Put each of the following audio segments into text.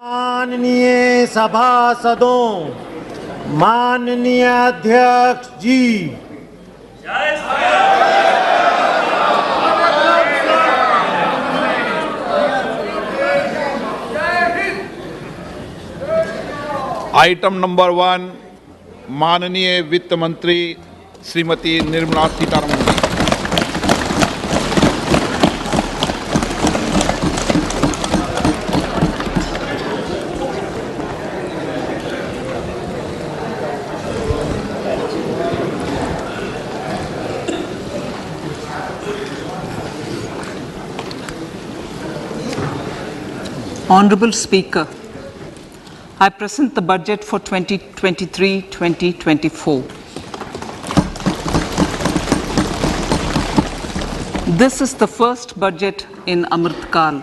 माननीय सभासदों, माननीय अध्यक्ष जी, आइटम नंबर 1 माननीय वित्त मंत्री Shrimati Nirmala Sitharaman ji. Honorable Speaker, I present the budget for 2023-2024. This is the first budget in Amrit Kal.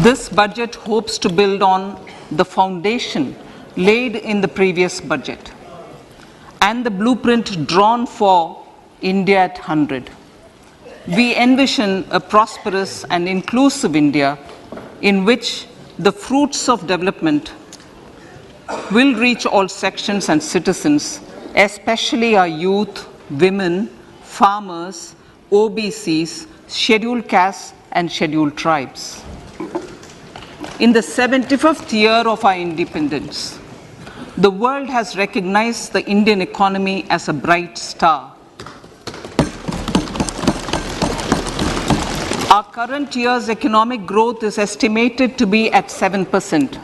This budget hopes to build on the foundation laid in the previous budget and the blueprint drawn for India at 100. We envision a prosperous and inclusive India in which the fruits of development will reach all sections and citizens, especially our youth, women, farmers, OBCs, scheduled castes and scheduled tribes. In the 75th year of our independence, the world has recognized the Indian economy as a bright star. Our current year's economic growth is estimated to be at 7%.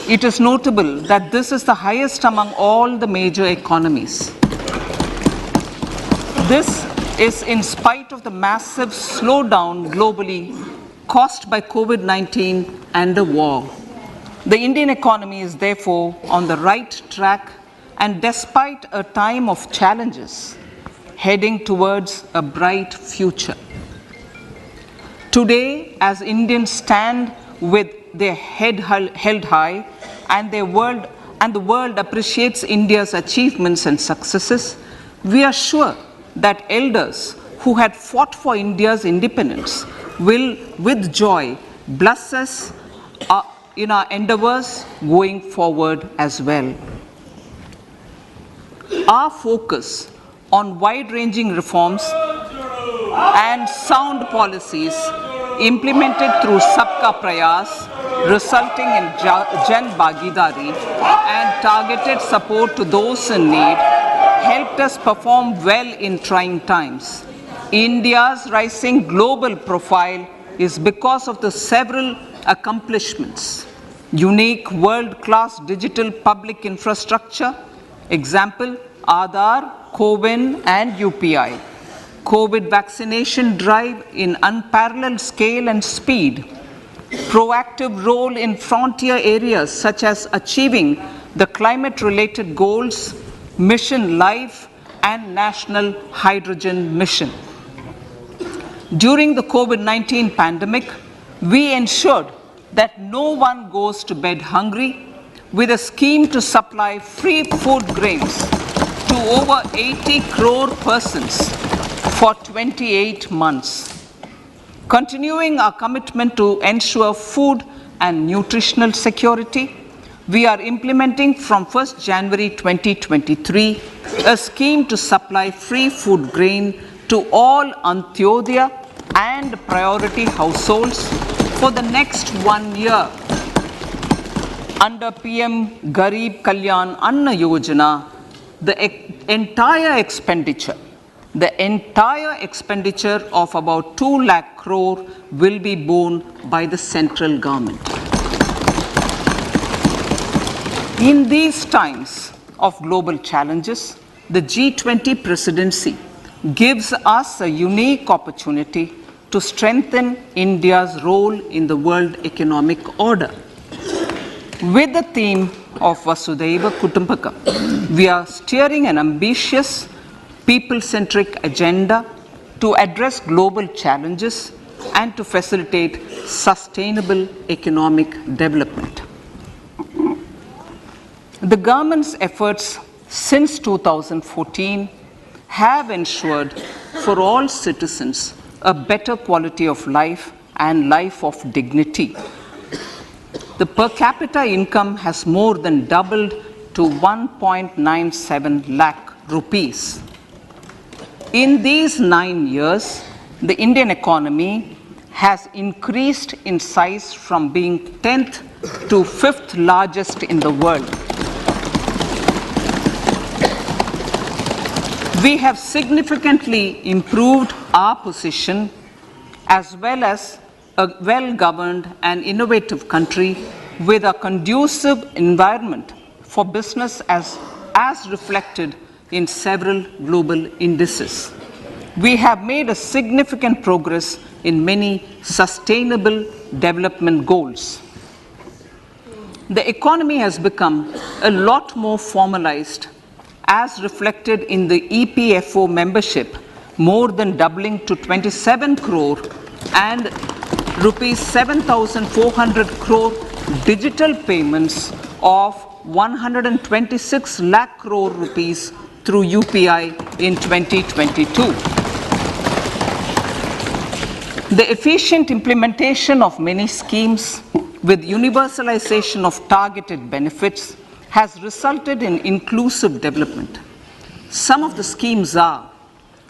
It is notable that this is the highest among all the major economies. This is in spite of the massive slowdown globally caused by COVID-19 and the war. The Indian economy is therefore on the right track, and despite a time of challenges, heading towards a bright future. Today, as Indians stand with their head held high and the world appreciates India's achievements and successes, we are sure that elders who had fought for India's independence will, with joy, bless us in our endeavors going forward as well. Our focus on wide-ranging reforms and sound policies implemented through Sabka Prayas, resulting in Jan Bhagidari and targeted support to those in need, helped us perform well in trying times. India's rising global profile is because of the several accomplishments. Unique world-class digital public infrastructure, example, Aadhaar, CoWIN and UPI. COVID vaccination drive in unparalleled scale and speed, proactive role in frontier areas such as achieving the climate-related goals, Mission Life and National Hydrogen Mission. During the COVID-19 pandemic, we ensured that no one goes to bed hungry with a scheme to supply free food grains to over 80 crore persons for 28 months. Continuing our commitment to ensure food and nutritional security, we are implementing from 1st January 2023 a scheme to supply free food grain to all Antyodaya and priority households for the next 1 year. Under PM Garib Kalyan Anna Yojana, the entire expenditure of about 2 lakh crore will be borne by the central government. In these times of global challenges, the G20 presidency gives us a unique opportunity to strengthen India's role in the world economic order. With the theme of Vasudhaiva Kutumbakam, we are steering an ambitious people-centric agenda to address global challenges and to facilitate sustainable economic development. The government's efforts since 2014 have ensured for all citizens a better quality of life and life of dignity. The per capita income has more than doubled to 1.97 lakh rupees. In these 9 years, the Indian economy has increased in size from being 10th to 5th largest in the world. We have significantly improved our position as well as a well-governed and innovative country with a conducive environment for business as reflected in several global indices. We have made a significant progress in many sustainable development goals. The economy has become a lot more formalized as reflected in the EPFO membership, more than doubling to 27 crore and rupees 7,400 crore digital payments of 126 lakh crore rupees through UPI in 2022. The efficient implementation of many schemes with universalization of targeted benefits has resulted in inclusive development. Some of the schemes are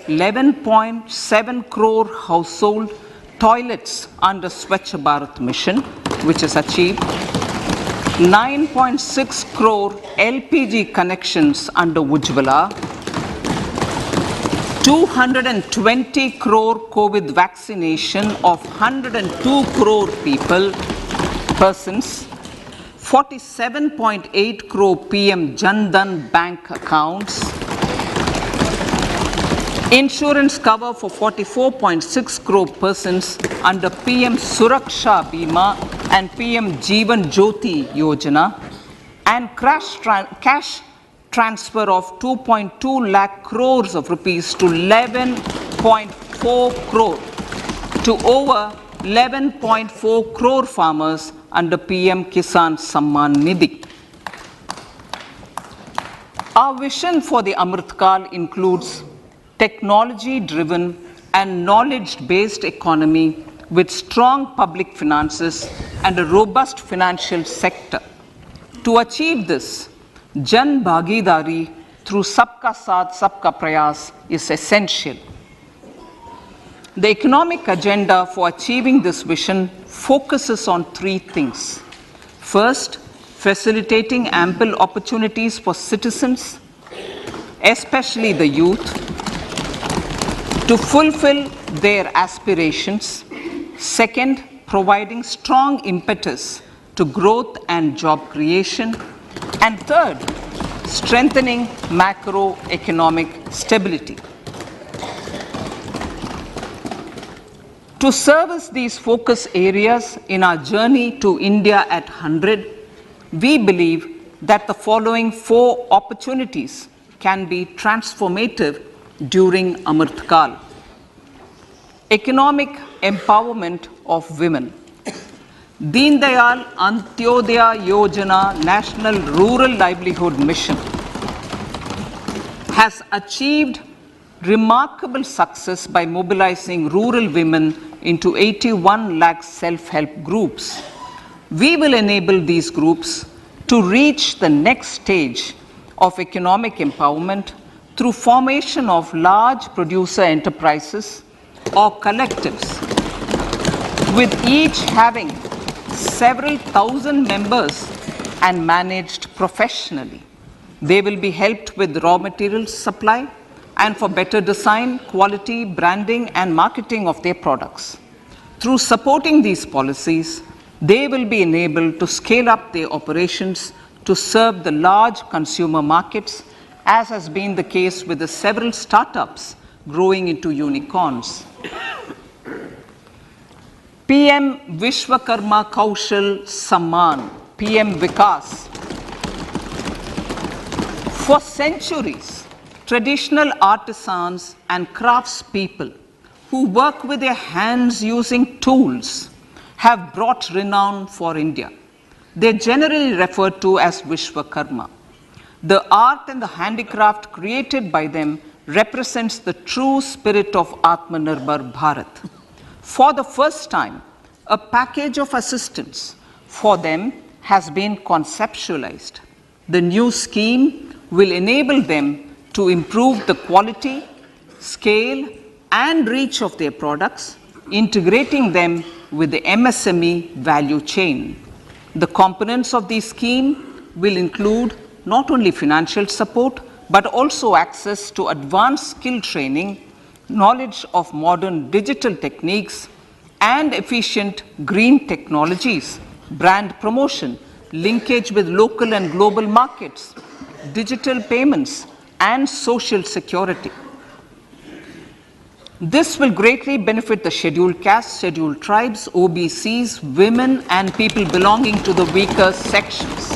11.7 crore household toilets under Swachh Bharat mission, which is achieved, 9.6 crore LPG connections under Ujjwala, 220 crore COVID vaccination of 102 crore persons, 47.8 crore PM Jan Dhan bank accounts, insurance cover for 44.6 crore persons under PM Suraksha Bima and PM Jeevan Jyoti Yojana, and cash transfer of 2.2 lakh crores of rupees to 11.4 crore to over 11.4 crore farmers under PM Kisan Samman Nidhi. Our vision for the Amrit Kaal includes technology-driven and knowledge-based economy with strong public finances and a robust financial sector. To achieve this, Jan Bhagidari through Sabka Saath, Sabka Prayas is essential. The economic agenda for achieving this vision focuses on three things. First, facilitating ample opportunities for citizens, especially the youth, to fulfill their aspirations. Second, providing strong impetus to growth and job creation. And third, strengthening macroeconomic stability. To service these focus areas in our journey to India at 100, we believe that the following 4 opportunities can be transformative during Amrit Kaal. Economic empowerment of women. Deen Dayal Antyodaya Yojana National Rural Livelihood Mission has achieved remarkable success by mobilizing rural women into 81 lakh self-help groups. We will enable these groups to reach the next stage of economic empowerment through formation of large producer enterprises or collectives, with each having several thousand members and managed professionally. They will be helped with raw materials supply and for better design, quality, branding and marketing of their products. Through supporting these policies, they will be enabled to scale up their operations to serve the large consumer markets, as has been the case with the several startups growing into unicorns. PM Vishwakarma Kaushal Samman, PM Vikas. For centuries, traditional artisans and craftspeople who work with their hands using tools have brought renown for India. They are generally referred to as Vishwakarma. The art and the handicraft created by them represents the true spirit of Atmanirbhar Bharat. For the first time, a package of assistance for them has been conceptualized. The new scheme will enable them to improve the quality, scale, and reach of their products, integrating them with the MSME value chain. The components of this scheme will include not only financial support, but also access to advanced skill training, knowledge of modern digital techniques, and efficient green technologies, brand promotion, linkage with local and global markets, digital payments, and social security. This will greatly benefit the scheduled castes, scheduled tribes, OBCs, women, and people belonging to the weaker sections.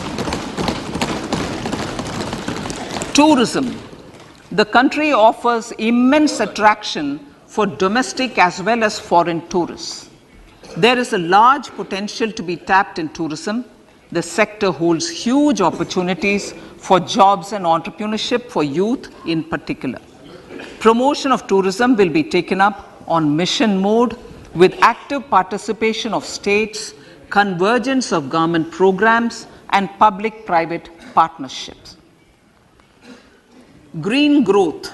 Tourism. The country offers immense attraction for domestic as well as foreign tourists. There is a large potential to be tapped in tourism. The sector holds huge opportunities for jobs and entrepreneurship for youth in particular. Promotion of tourism will be taken up on mission mode with active participation of states, convergence of government programs, and public-private partnerships. Green growth.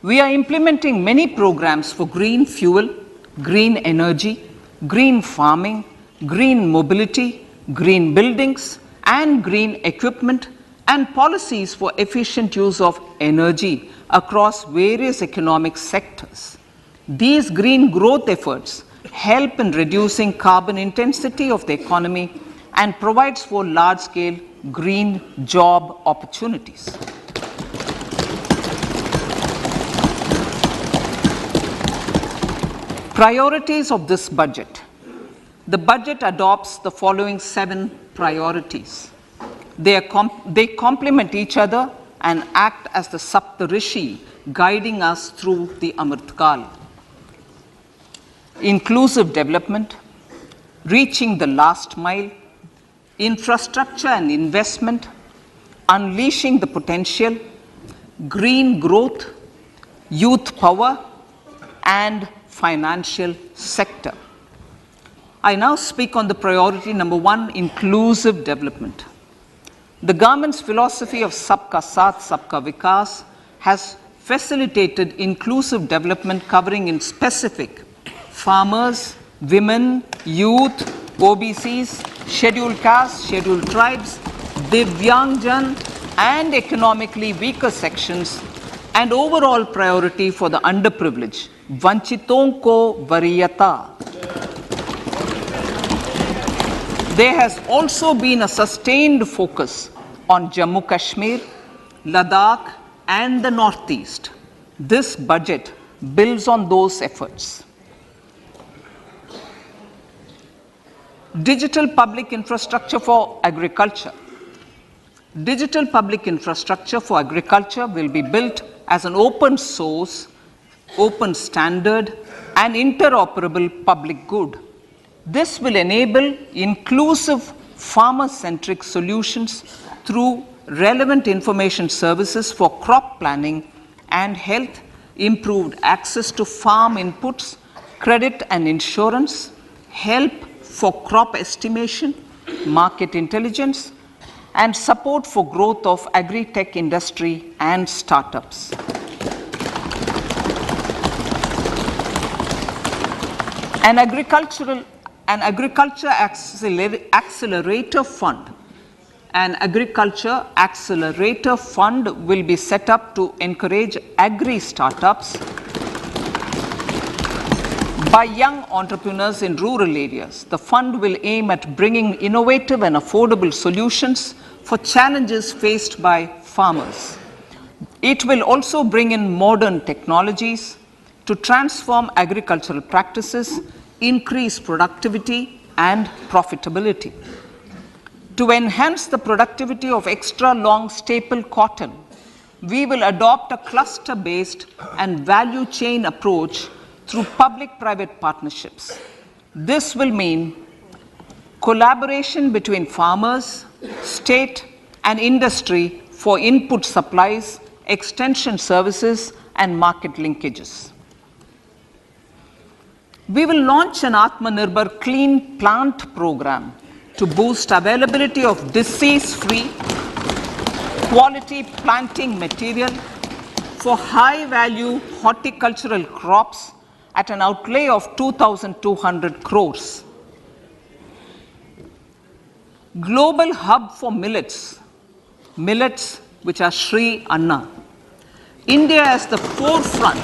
We are implementing many programs for green fuel, green energy, green farming, green mobility, green buildings, and green equipment, and policies for efficient use of energy across various economic sectors. These green growth efforts help in reducing carbon intensity of the economy and provides for large-scale green job opportunities. Priorities of this budget. The budget adopts the following 7 priorities. They complement each other and act as the Saptarishi guiding us through the Amritkal. Inclusive development, reaching the last mile, infrastructure and investment, unleashing the potential, green growth, youth power, and financial sector. I now speak on the priority number 1, inclusive development. The government's philosophy of Sabka Saath, Sabka Vikas has facilitated inclusive development covering in specific farmers, women, youth, OBCs, scheduled castes, scheduled tribes, Divyangjan, and economically weaker sections, and overall priority for the underprivileged, Vanchiton ko Variyata. There has also been a sustained focus on Jammu Kashmir, Ladakh, and the Northeast. This budget builds on those efforts. Digital public infrastructure for agriculture. Digital public infrastructure for agriculture will be built as an open source, open standard, and interoperable public good. This will enable inclusive farmer-centric solutions through relevant information services for crop planning and health, improved access to farm inputs, credit and insurance, help for crop estimation, market intelligence, and support for growth of agri-tech industry and startups. An agriculture accelerator fund. An agriculture accelerator fund will be set up to encourage agri-startups by young entrepreneurs in rural areas. The fund will aim at bringing innovative and affordable solutions for challenges faced by farmers. It will also bring in modern technologies to transform agricultural practices, increase productivity and profitability. To enhance the productivity of extra long staple cotton, we will adopt a cluster-based and value chain approach through public-private partnerships. This will mean collaboration between farmers, state, and industry for input supplies, extension services, and market linkages. We will launch an Atmanirbhar Clean Plant program to boost availability of disease-free, quality planting material for high-value horticultural crops at an outlay of 2,200 crores. Global hub for millets, which are Sri Anna. India is the forefront.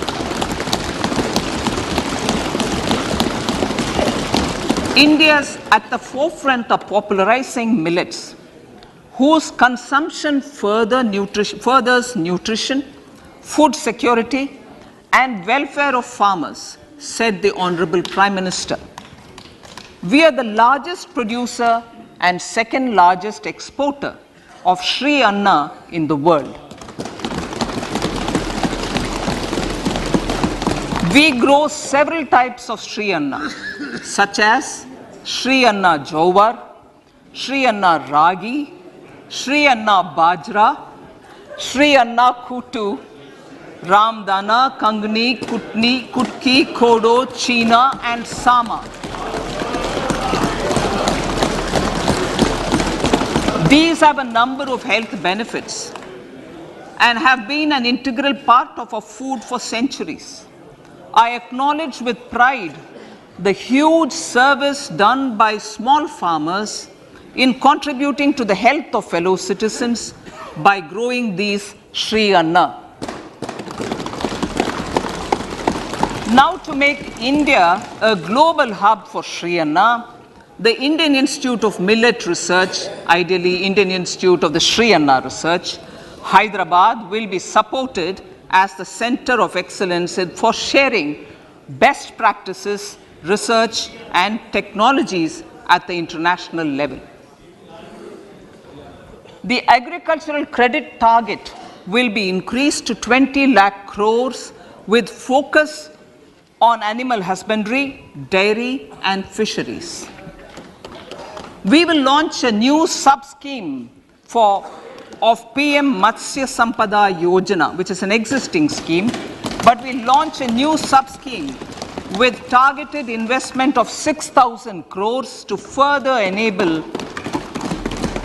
India is at the forefront of popularizing millets, whose consumption furthers nutrition, food security, and welfare of farmers, said the Honorable Prime Minister. We are the largest producer and second largest exporter of Sri Anna in the world. We grow several types of Sri Anna, such as Sri Anna Jowar, Sri Anna Ragi, Sri Anna Bajra, Sri Anna Kutu, Ramdana, Kangni, Kutni, Kutki, Kodo, China, and Sama. These have a number of health benefits and have been an integral part of our food for centuries. I acknowledge with pride the huge service done by small farmers in contributing to the health of fellow citizens by growing these Sri Anna. Now, to make India a global hub for Sri Anna, the Indian Institute of Millet Research, ideally Indian Institute of the Sri Anna Research, Hyderabad, will be supported as the center of excellence for sharing best practices, research, and technologies at the international level. The agricultural credit target will be increased to 20 lakh crores with focus on animal husbandry, dairy, and fisheries. We will launch a new sub-scheme of PM Matsya Sampada Yojana, which is an existing scheme, but we'll launch a new sub-scheme with targeted investment of 6,000 crores to further enable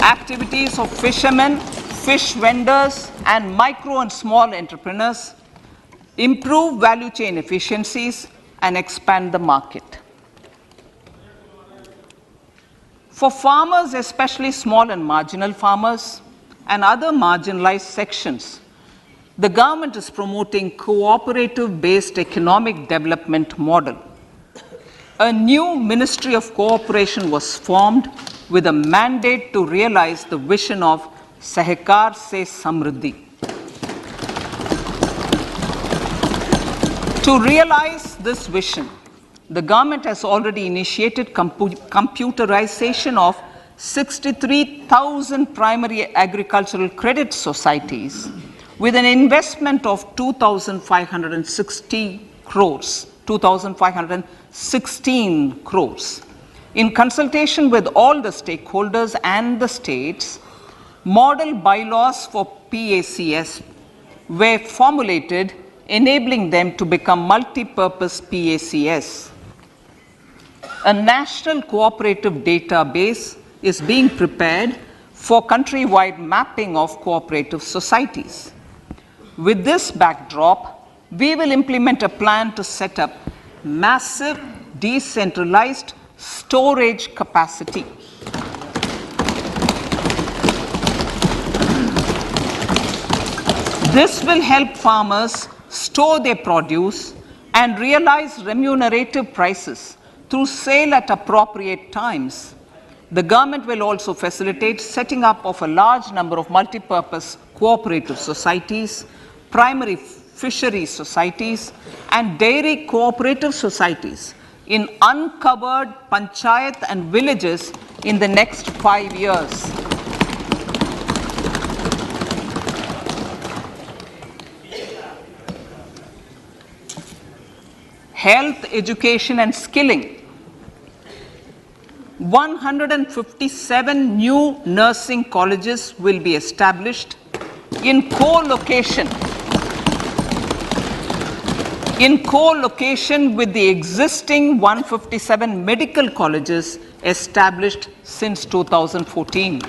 activities of fishermen, fish vendors, and micro and small entrepreneurs, improve value chain efficiencies, and expand the market. For farmers, especially small and marginal farmers and other marginalized sections, the government is promoting cooperative-based economic development model. A new Ministry of Cooperation was formed with a mandate to realize the vision of Sahkar Se Samriddhi. To realize this vision, the government has already initiated computerization of 63,000 primary agricultural credit societies with an investment of 2,516 crores. In consultation with all the stakeholders and the states, model bylaws for PACS were formulated, enabling them to become multi-purpose PACS. A national cooperative database is being prepared for countrywide mapping of cooperative societies. With this backdrop, we will implement a plan to set up massive decentralized storage capacity. This will help farmers store their produce and realize remunerative prices through sale at appropriate times. The government will also facilitate setting up of a large number of multi-purpose cooperative societies, primary fishery societies, and dairy cooperative societies in uncovered panchayat and villages in the next 5 years. Health, education, and skilling. 157 new nursing colleges will be established in co-location in co-location with the existing 157 medical colleges established since 2014.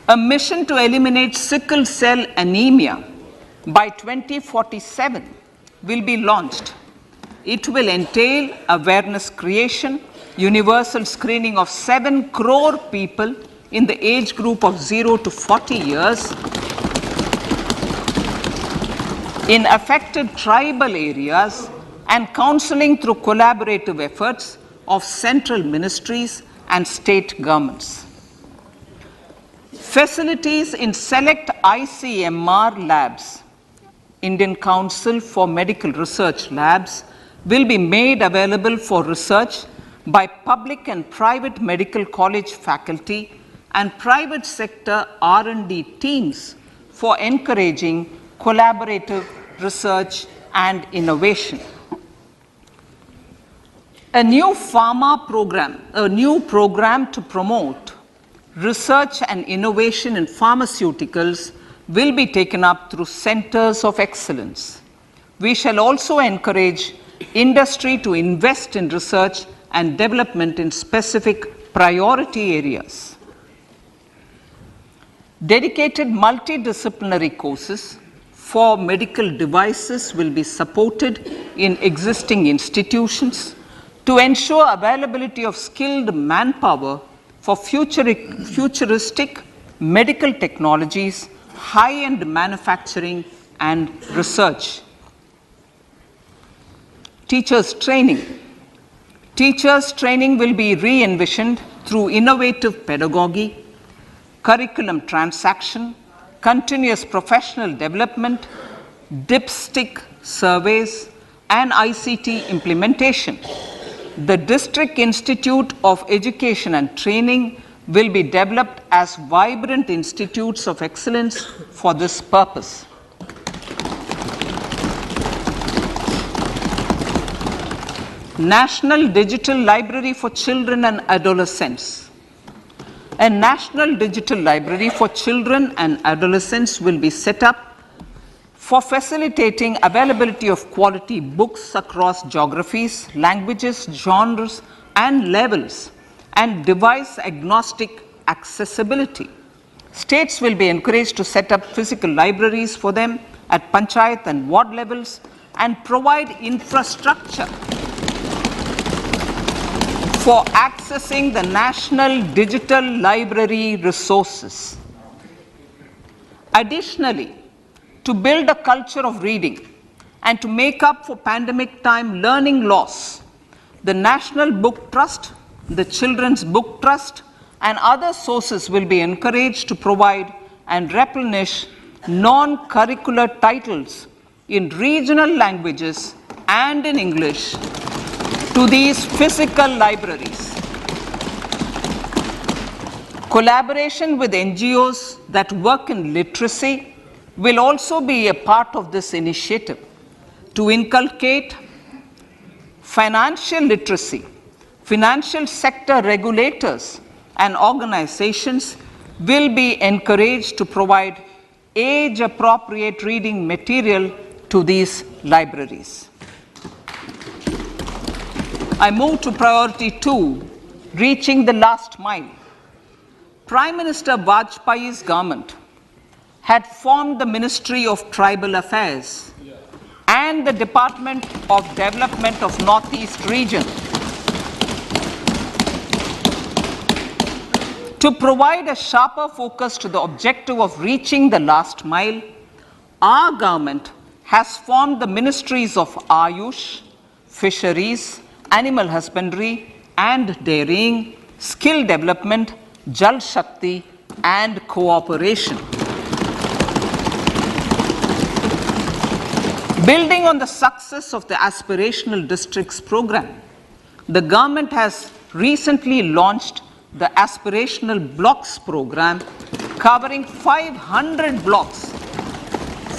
A mission to eliminate sickle cell anemia by 2047 will be launched. It will entail awareness creation, universal screening of 7 crore people in the age group of 0 to 40 years in affected tribal areas, and counseling through collaborative efforts of central ministries and state governments. Facilities in select ICMR labs, Indian Council for Medical Research Labs, will be made available for research by public and private medical college faculty and private sector R&D teams for encouraging collaborative research and innovation. A new program to promote research and innovation in pharmaceuticals will be taken up through centers of excellence. We shall also encourage industry to invest in research and development in specific priority areas. Dedicated multidisciplinary courses for medical devices will be supported in existing institutions to ensure availability of skilled manpower for futuristic medical technologies, high-end manufacturing, and research. Teachers' training. Teachers' training will be re-envisioned through innovative pedagogy, curriculum transaction, continuous professional development, dipstick surveys, and ICT implementation. The District Institute of Education and Training will be developed as vibrant institutes of excellence for this purpose. National Digital Library for Children and Adolescents. A National Digital Library for Children and Adolescents will be set up for facilitating availability of quality books across geographies, languages, genres, and levels, and device-agnostic accessibility. States will be encouraged to set up physical libraries for them at panchayat and ward levels and provide infrastructure for accessing the National Digital Library resources. Additionally, to build a culture of reading and to make up for pandemic time learning loss, the National Book Trust, the Children's Book Trust, and other sources will be encouraged to provide and replenish non-curricular titles in regional languages and in English to these physical libraries. Collaboration with NGOs that work in literacy will also be a part of this initiative to inculcate financial literacy. Financial sector regulators and organizations will be encouraged to provide age-appropriate reading material to these libraries. I move to priority 2, reaching the last mile. Prime Minister Vajpayee's government had formed the Ministry of Tribal Affairs and the Department of Development of Northeast Region to provide a sharper focus to the objective of reaching the last mile. Our government has formed the Ministries of Ayush, Fisheries, Animal Husbandry and Dairying, Skill Development, Jal Shakti and Cooperation. Building on the success of the Aspirational Districts program, the government has recently launched the Aspirational Blocks program, covering 500 blocks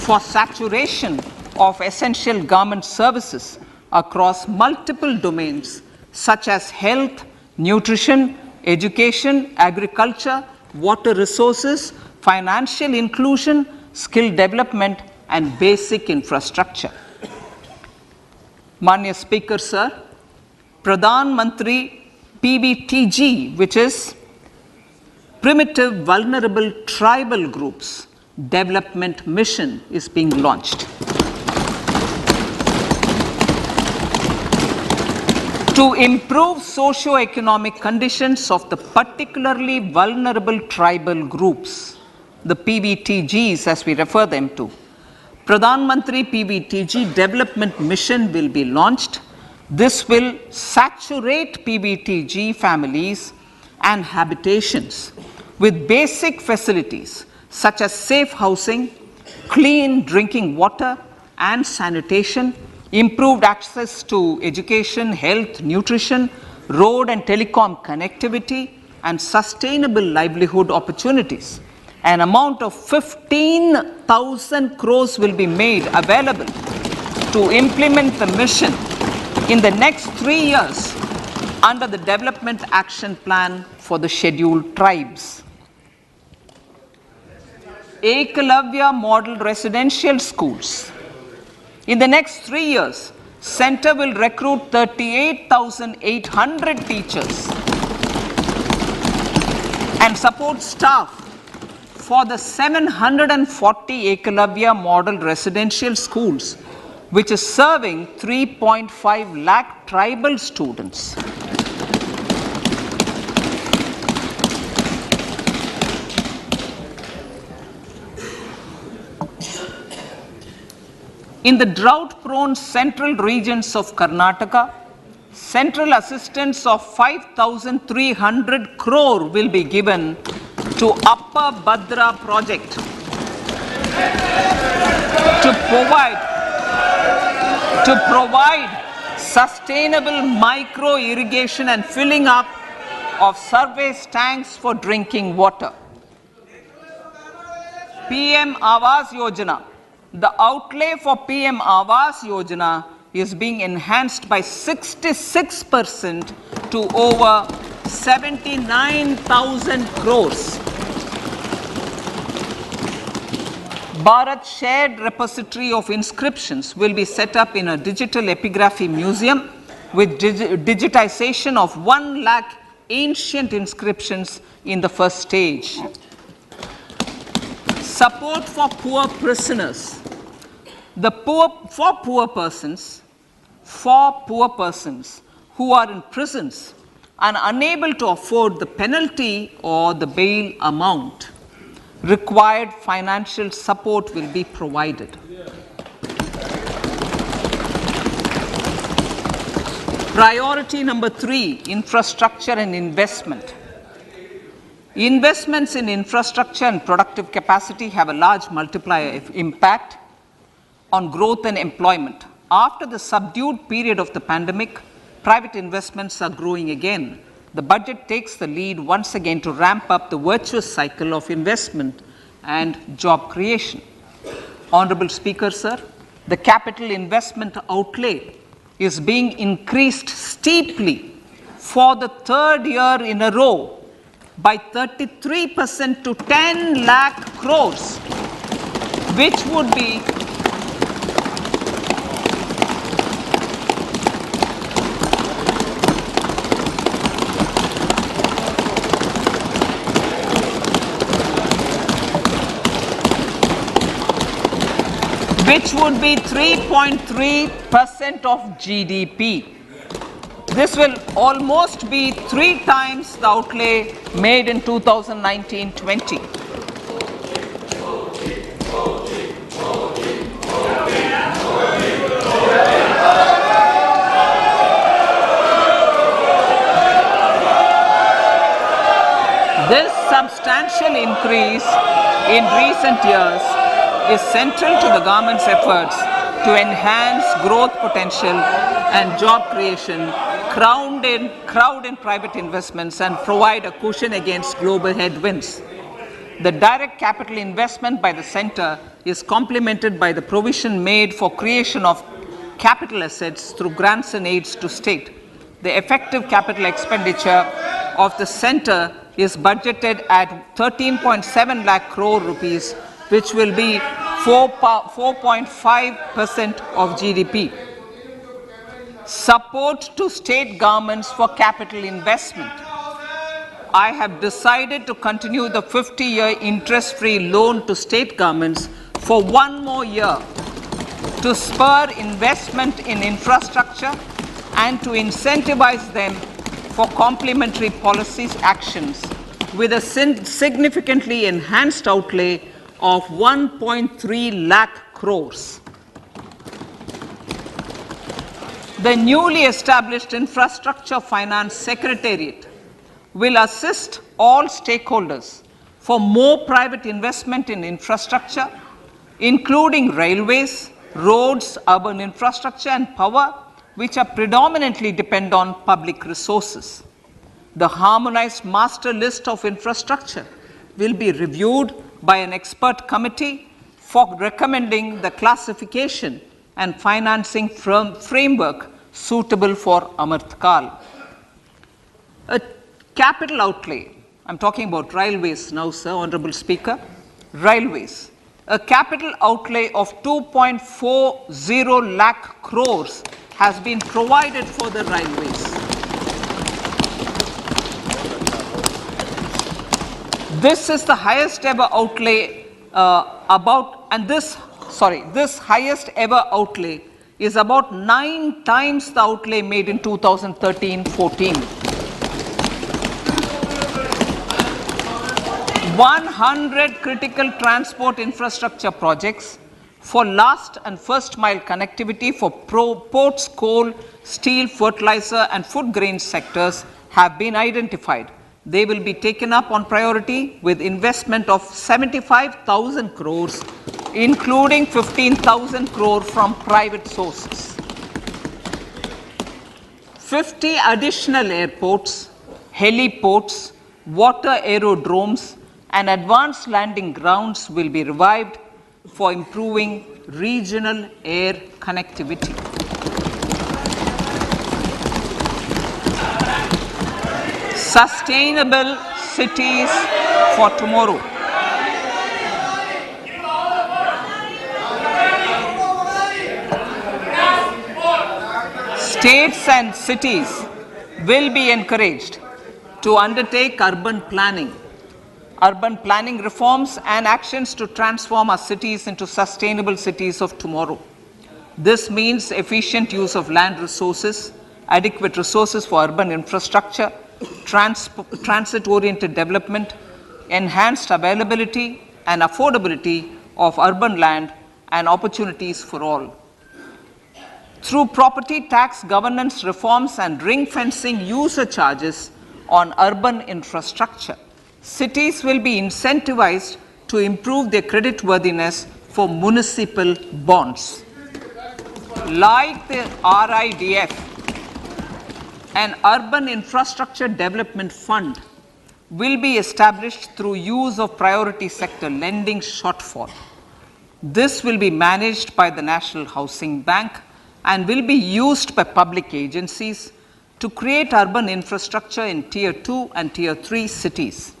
for saturation of essential government services across multiple domains such as health, nutrition, education, agriculture, water resources, financial inclusion, skill development, and basic infrastructure. Manya Speaker, sir, Pradhan Mantri PBTG, which is Primitive Vulnerable Tribal Groups Development Mission, is being launched. To improve socio-economic conditions of the particularly vulnerable tribal groups, the PBTGs as we refer them to, Pradhan Mantri PBTG Development Mission will be launched. This will saturate PBTG families and habitations with basic facilities such as safe housing, clean drinking water and sanitation, improved access to education, health, nutrition, road and telecom connectivity, and sustainable livelihood opportunities. An amount of 15,000 crores will be made available to implement the mission in the next 3 years under the Development Action Plan for the Scheduled Tribes. Ekalavya Model Residential Schools. In the next 3 years, Center will recruit 38,800 teachers and support staff for the 740 Ekalavya Model Residential Schools, which is serving 3.5 lakh tribal students. In the drought-prone central regions of Karnataka, central assistance of 5,300 crore will be given to Upper Bhadra project to provide sustainable micro irrigation and filling up of surface tanks for drinking water. PM Awas Yojana. The outlay for PM Awas Yojana is being enhanced by 66% to over 79,000 crores. Bharat Shared Repository of Inscriptions will be set up in a digital epigraphy museum with digitization of 1 lakh ancient inscriptions in the first stage. Support for poor prisoners. For poor persons who are in prisons and unable to afford the penalty or the bail amount, required financial support will be provided. Priority number 3, infrastructure and investment. Investments in infrastructure and productive capacity have a large multiplier impact on growth and employment. After the subdued period of the pandemic, private investments are growing again. The budget takes the lead once again to ramp up the virtuous cycle of investment and job creation. Honorable Speaker, sir, the capital investment outlay is being increased steeply for the 3rd year in a row by 33% to 10 lakh crores, which would be which would be 3.3% of GDP. This will almost be 3 times the outlay made in 2019-20. This substantial increase in recent years is central to the government's efforts to enhance growth potential and job creation, crowd in private investments, and provide a cushion against global headwinds. The direct capital investment by the center is complemented by the provision made for creation of capital assets through grants and aids to state. The effective capital expenditure of the center is budgeted at 13.7 lakh crore rupees, which will be 4.5% of GDP. Support to state governments for capital investment. I have decided to continue the 50-year interest-free loan to state governments for one more year to spur investment in infrastructure and to incentivize them for complementary policies actions with a significantly enhanced outlay of 1.3 lakh crores. The newly established Infrastructure Finance Secretariat will assist all stakeholders for more private investment in infrastructure, including railways, roads, urban infrastructure and power, which are predominantly depend on public resources. The harmonized master list of infrastructure will be reviewed by an expert committee for recommending the classification and financing framework suitable for Amartkal. A capital outlay, I'm talking about railways now, sir, Honorable Speaker, railways. A capital outlay of 2.40 lakh crores has been provided for the railways. This is the highest ever outlay this highest ever outlay is about 9 times the outlay made in 2013-14. 100 critical transport infrastructure projects for last and first mile connectivity for ports, coal, steel, fertilizer and food grain sectors have been identified. They will be taken up on priority with investment of 75,000 crores, including 15,000 crore from private sources. 50 additional airports, heliports, water aerodromes and advanced landing grounds will be revived for improving regional air connectivity. Sustainable cities for tomorrow. States and cities will be encouraged to undertake urban planning reforms and actions to transform our cities into sustainable cities of tomorrow. This means efficient use of land resources, adequate resources for urban infrastructure, transit-oriented development, enhanced availability and affordability of urban land and opportunities for all. Through property tax governance reforms and ring-fencing user charges on urban infrastructure, cities will be incentivized to improve their creditworthiness for municipal bonds. Like the RIDF, an urban infrastructure development fund will be established through use of priority sector lending shortfall. This will be managed by the National Housing Bank and will be used by public agencies to create urban infrastructure in Tier 2 and Tier 3 cities.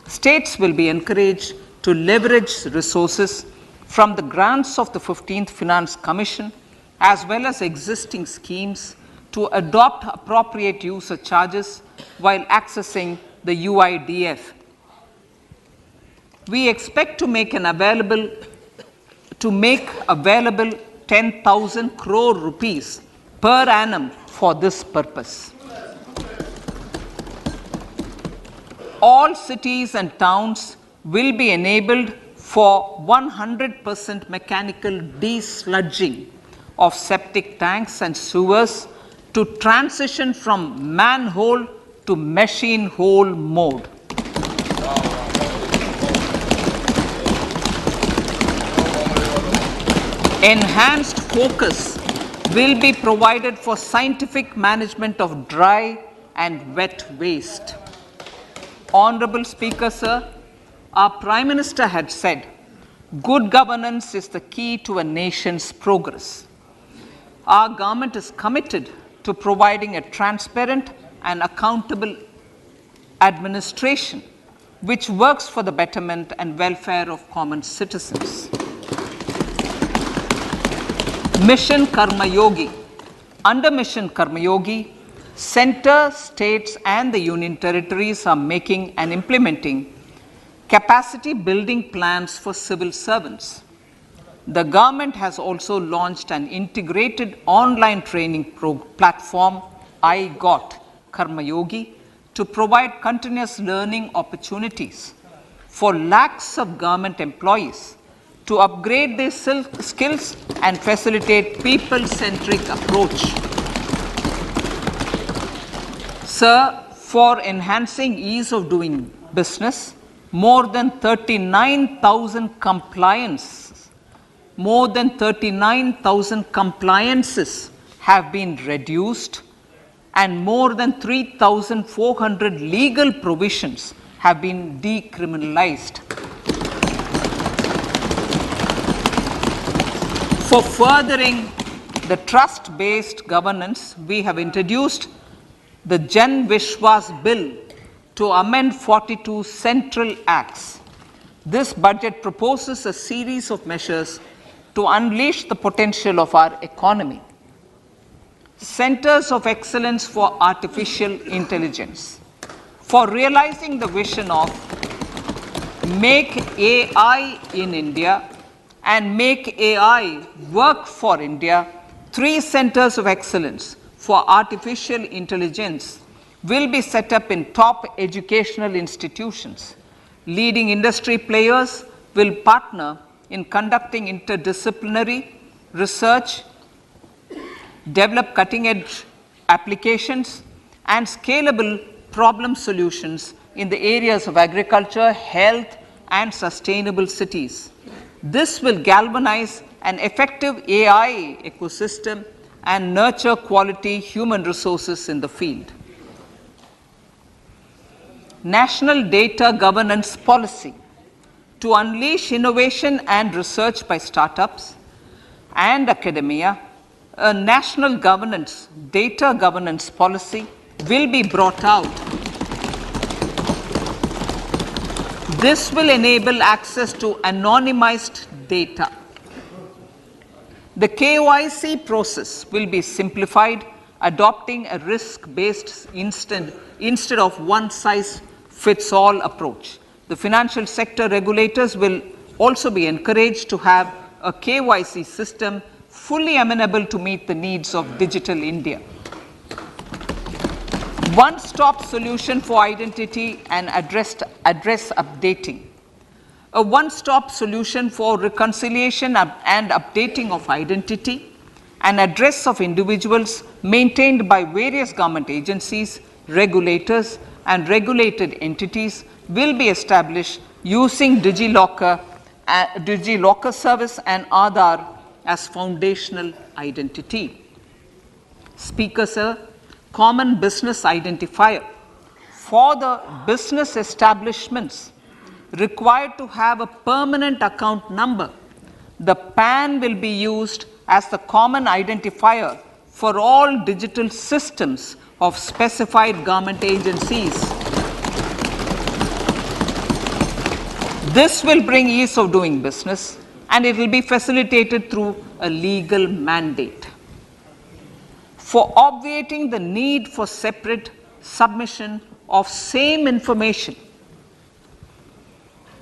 States will be encouraged to leverage resources from the grants of the 15th Finance Commission as well as existing schemes to adopt appropriate user charges while accessing the UIDF. We expect to make available 10,000 crore rupees per annum for this purpose. All cities and towns will be enabled for 100% mechanical desludging of septic tanks and sewers to transition from manhole to machine hole mode. Enhanced focus will be provided for scientific management of dry and wet waste. Honorable Speaker, sir, our Prime Minister had said, good governance is the key to a nation's progress. Our government is committed to providing a transparent and accountable administration which works for the betterment and welfare of common citizens. Mission Karma Yogi. Under Mission Karma Yogi, center, states and the union territories are making and implementing capacity building plans for civil servants. The government has also launched an integrated online training platform, I Got Karma Yogi, to provide continuous learning opportunities for lakhs of government employees to upgrade their skills and facilitate people-centric approach. Sir, for enhancing ease of doing business, more than 39,000 compliances have been reduced and more than 3,400 legal provisions have been decriminalized. For furthering the trust-based governance, we have introduced the Jan Vishwas Bill to amend 42 central acts. This budget proposes a series of measures to unleash the potential of our economy. Centers of Excellence for Artificial Intelligence. For realizing the vision of Make AI in India and Make AI Work for India, 3 centers of excellence for artificial intelligence will be set up in top educational institutions. Leading industry players will partner in conducting interdisciplinary research, develop cutting-edge applications, and scalable problem solutions in the areas of agriculture, health, and sustainable cities. This will galvanize an effective AI ecosystem and nurture quality human resources in the field. National Data Governance Policy. To unleash innovation and research by startups and academia, a national data governance policy will be brought out. This will enable access to anonymized data. The KYC process will be simplified, adopting a risk-based instead of one-size-fits-all approach. The financial sector regulators will also be encouraged to have a KYC system fully amenable to meet the needs of digital India. One-stop solution for identity and address updating. A one-stop solution for reconciliation and updating of identity and address of individuals maintained by various government agencies, regulators, and regulated entities will be established using DigiLocker service and Aadhaar as foundational identity. Speaker, sir, common business identifier. For the business establishments required to have a permanent account number, the PAN will be used as the common identifier for all digital systems of specified government agencies. This will bring ease of doing business and it will be facilitated through a legal mandate. For obviating the need for separate submission of same information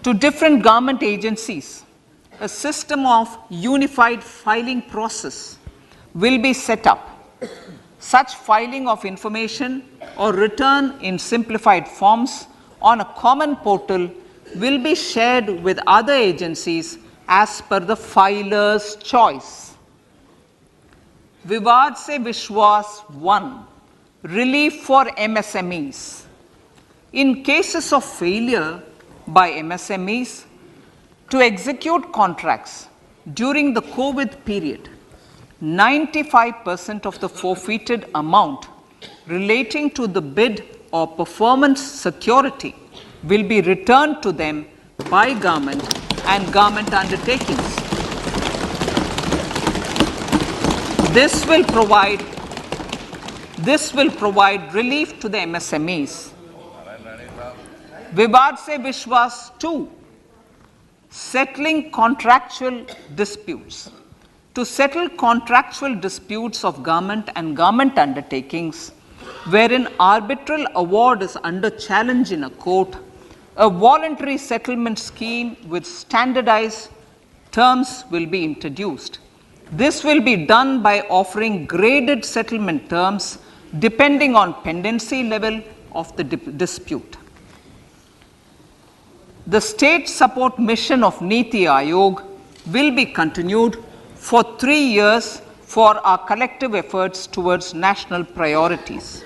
to different government agencies, a system of unified filing process will be set up. Such filing of information or return in simplified forms on a common portal will be shared with other agencies as per the filer's choice. Vivad Se Vishwas 1. Relief for MSMEs. In cases of failure by MSMEs to execute contracts during the COVID period, 95% of the forfeited amount relating to the bid or performance security will be returned to them by government and government undertakings. This will provide relief to the MSMEs. Vivad Se Vishwas 2, settling contractual disputes. To settle contractual disputes of government and government undertakings, wherein arbitral award is under challenge in a court, a voluntary settlement scheme with standardized terms will be introduced. This will be done by offering graded settlement terms depending on pendency level of the dispute. The state support mission of Niti Aayog will be continued for 3 years for our collective efforts towards national priorities.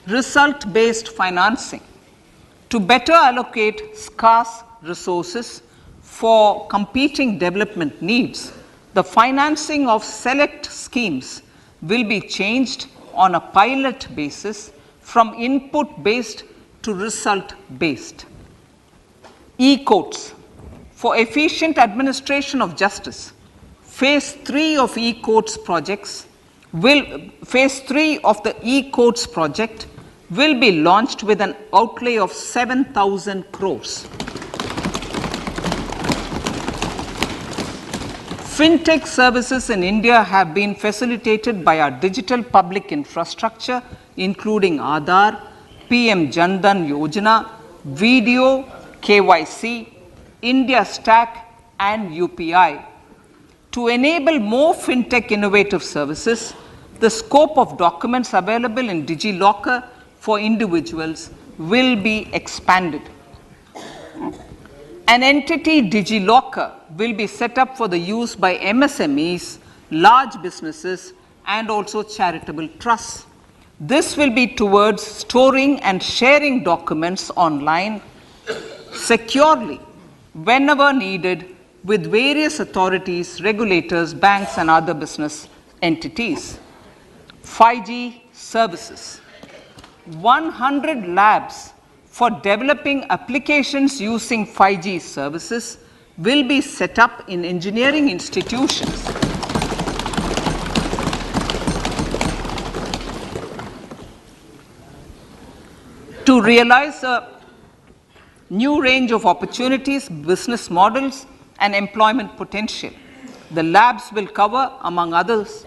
Result-based financing. To better allocate scarce resources for competing development needs, the financing of select schemes will be changed on a pilot basis from input-based to result-based. E-courts. For efficient administration of justice, phase 3 of e-courts projects phase 3 of the e-courts project will be launched with an outlay of 7,000 crores. Fintech services in India have been facilitated by our digital public infrastructure, including Aadhaar, PM Jan Dhan Yojana, Video, KYC, India Stack, and UPI. To enable more fintech innovative services, the scope of documents available in DigiLocker for individuals will be expanded. An entity DigiLocker will be set up for the use by MSMEs, large businesses, and also charitable trusts. This will be towards storing and sharing documents online securely whenever needed with various authorities, regulators, banks, and other business entities. 5G services. 100 labs for developing applications using 5G services will be set up in engineering institutions. To realize a new range of opportunities, business models, and employment potential. The labs will cover, among others,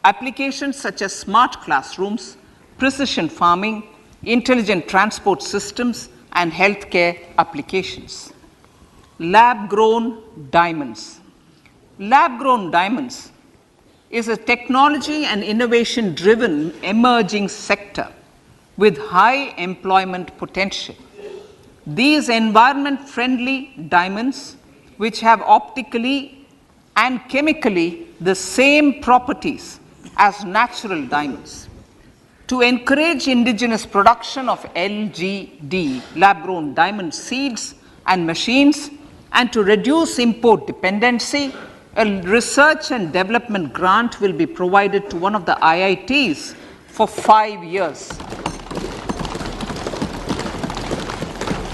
applications such as smart classrooms, precision farming, intelligent transport systems, and healthcare applications. Lab-grown diamonds. Lab-grown diamonds is a technology and innovation-driven emerging sector with high employment potential. These environment-friendly diamonds, which have optically and chemically the same properties as natural diamonds. To encourage indigenous production of LGD, lab-grown diamond seeds and machines, and to reduce import dependency, a research and development grant will be provided to one of the IITs for 5 years.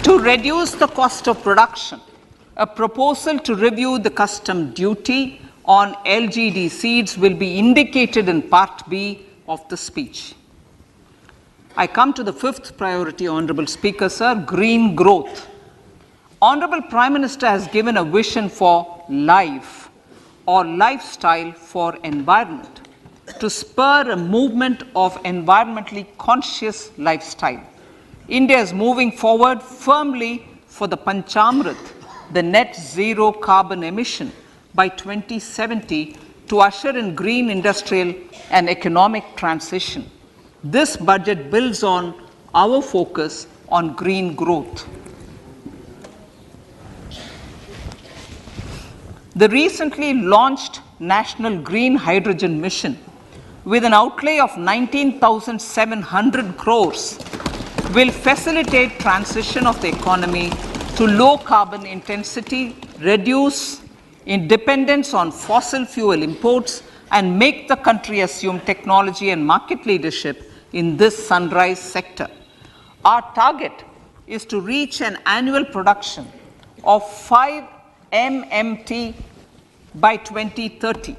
To reduce the cost of production, a proposal to review the custom duty on LGD seeds will be indicated in Part B of the speech. I come to the fifth priority, Honorable Speaker, sir, green growth. Honorable Prime Minister has given a vision for life or lifestyle for environment to spur a movement of environmentally conscious lifestyle. India is moving forward firmly for the Panchamrit, the net zero carbon emission by 2070 to usher in green industrial and economic transition. This budget builds on our focus on green growth. The recently launched National Green Hydrogen Mission, with an outlay of 19,700 crores, will facilitate transition of the economy to low carbon intensity, reduce dependence on fossil fuel imports, and make the country assume technology and market leadership in this sunrise sector. Our target is to reach an annual production of 5 MMT by 2030.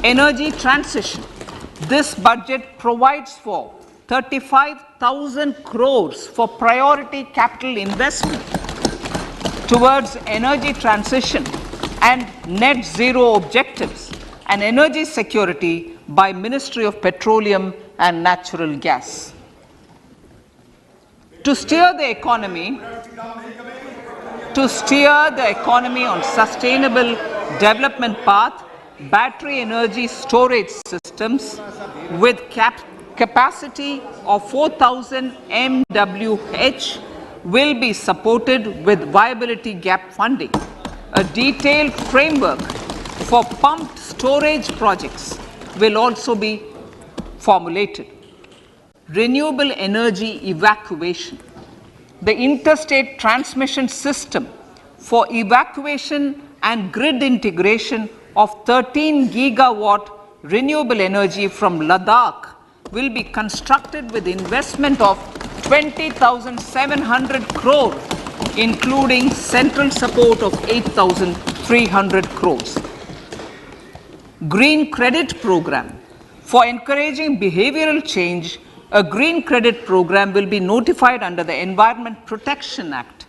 Energy transition. This budget provides for 35,000 crores for priority capital investment towards energy transition and net zero objectives and energy security by Ministry of Petroleum and Natural Gas. To steer the economy on sustainable development path, battery energy storage systems with capacity of 4,000 MWH will be supported with viability gap funding. A detailed framework for pumped storage projects will also be formulated. Renewable energy evacuation. The interstate transmission system for evacuation and grid integration of 13 gigawatt renewable energy from Ladakh will be constructed with investment of 20,700 crore, including central support of 8,300 crores. Green Credit Program. For encouraging behavioral change, a green credit program will be notified under the Environment Protection Act.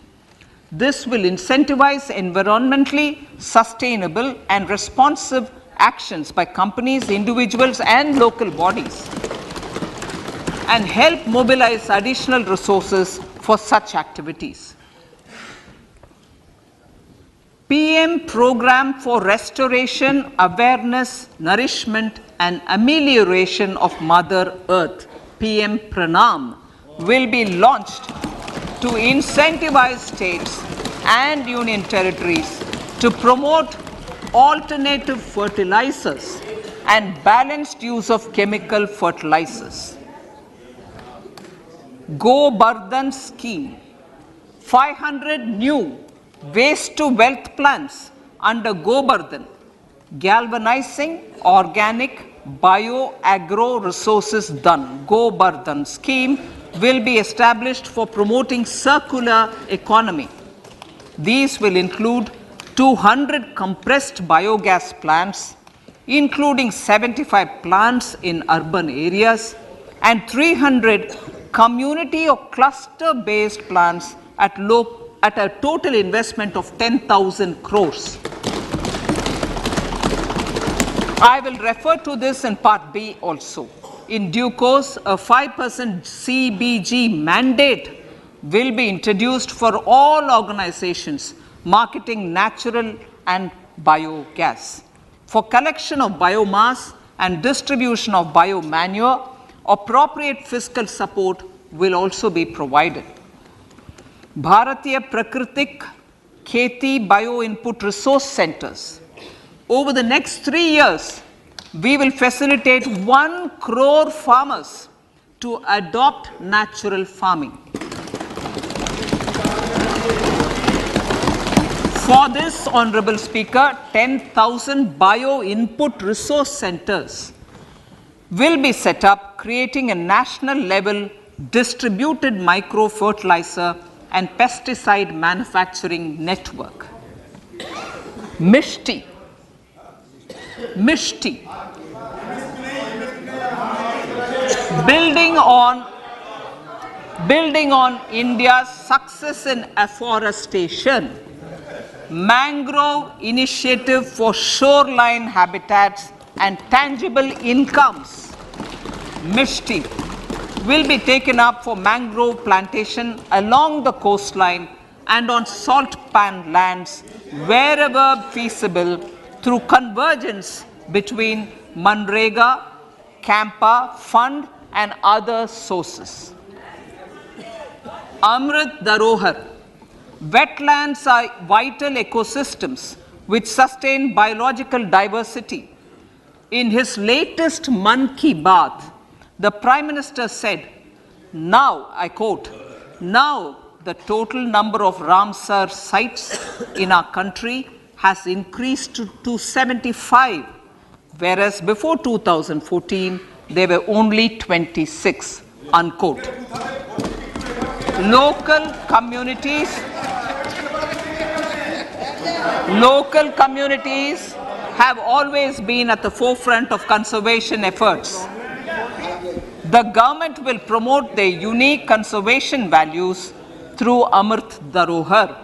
This will incentivize environmentally sustainable and responsive actions by companies, individuals, and local bodies, and help mobilize additional resources for such activities. PM Program for Restoration, Awareness, Nourishment, and Amelioration of Mother Earth, PM Pranam, will be launched to incentivize states and union territories to promote alternative fertilizers and balanced use of chemical fertilizers. Go Bardhan Scheme. 500 new waste to wealth plants under Go Bardhan, galvanizing organic bio-agro resources done. Go Bardhan scheme will be established for promoting circular economy. These will include 200 compressed biogas plants, including 75 plants in urban areas, and 300 community or cluster-based plants at a total investment of 10,000 crores. I will refer to this in Part B also. In due course, a 5% CBG mandate will be introduced for all organizations marketing natural and biogas. For collection of biomass and distribution of biomanure, appropriate fiscal support will also be provided. Bharatiya Prakritik Kheti Bio Input Resource Centers. Over the next 3 years, we will facilitate 1 crore farmers to adopt natural farming. For this, Honorable Speaker, 10,000 bio input resource centers will be set up, creating a national level distributed micro fertilizer and pesticide manufacturing network. Mishti. Building on India's success in afforestation, mangrove initiative for shoreline habitats and tangible incomes, Mishti, will be taken up for mangrove plantation along the coastline and on salt pan lands wherever feasible through convergence between Manrega, Campa Fund and other sources. Amrit Dharohar. Wetlands are vital ecosystems which sustain biological diversity. In his latest Mann Ki Baat, the Prime Minister said, now, I quote, now the total number of Ramsar sites in our country has increased to 75, whereas before 2014, there were only 26, unquote. Local communities have always been at the forefront of conservation efforts. The government will promote their unique conservation values through Amrit Dharohar,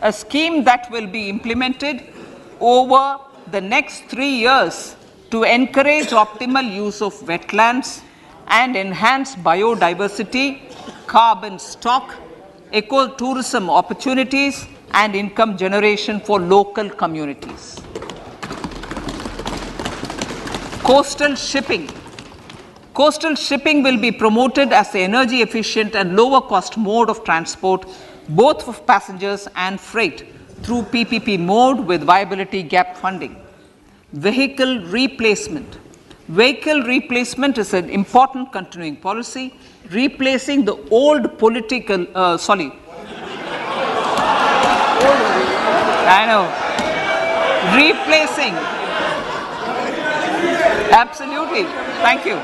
a scheme that will be implemented over the next 3 years to encourage optimal use of wetlands and enhance biodiversity, carbon stock, ecotourism opportunities, and income generation for local communities. Coastal shipping. Coastal shipping will be promoted as the energy efficient and lower cost mode of transport, both for passengers and freight, through PPP mode with viability gap funding. Vehicle replacement. Vehicle replacement is an important continuing policy, replacing the old political, replacing, absolutely, thank you.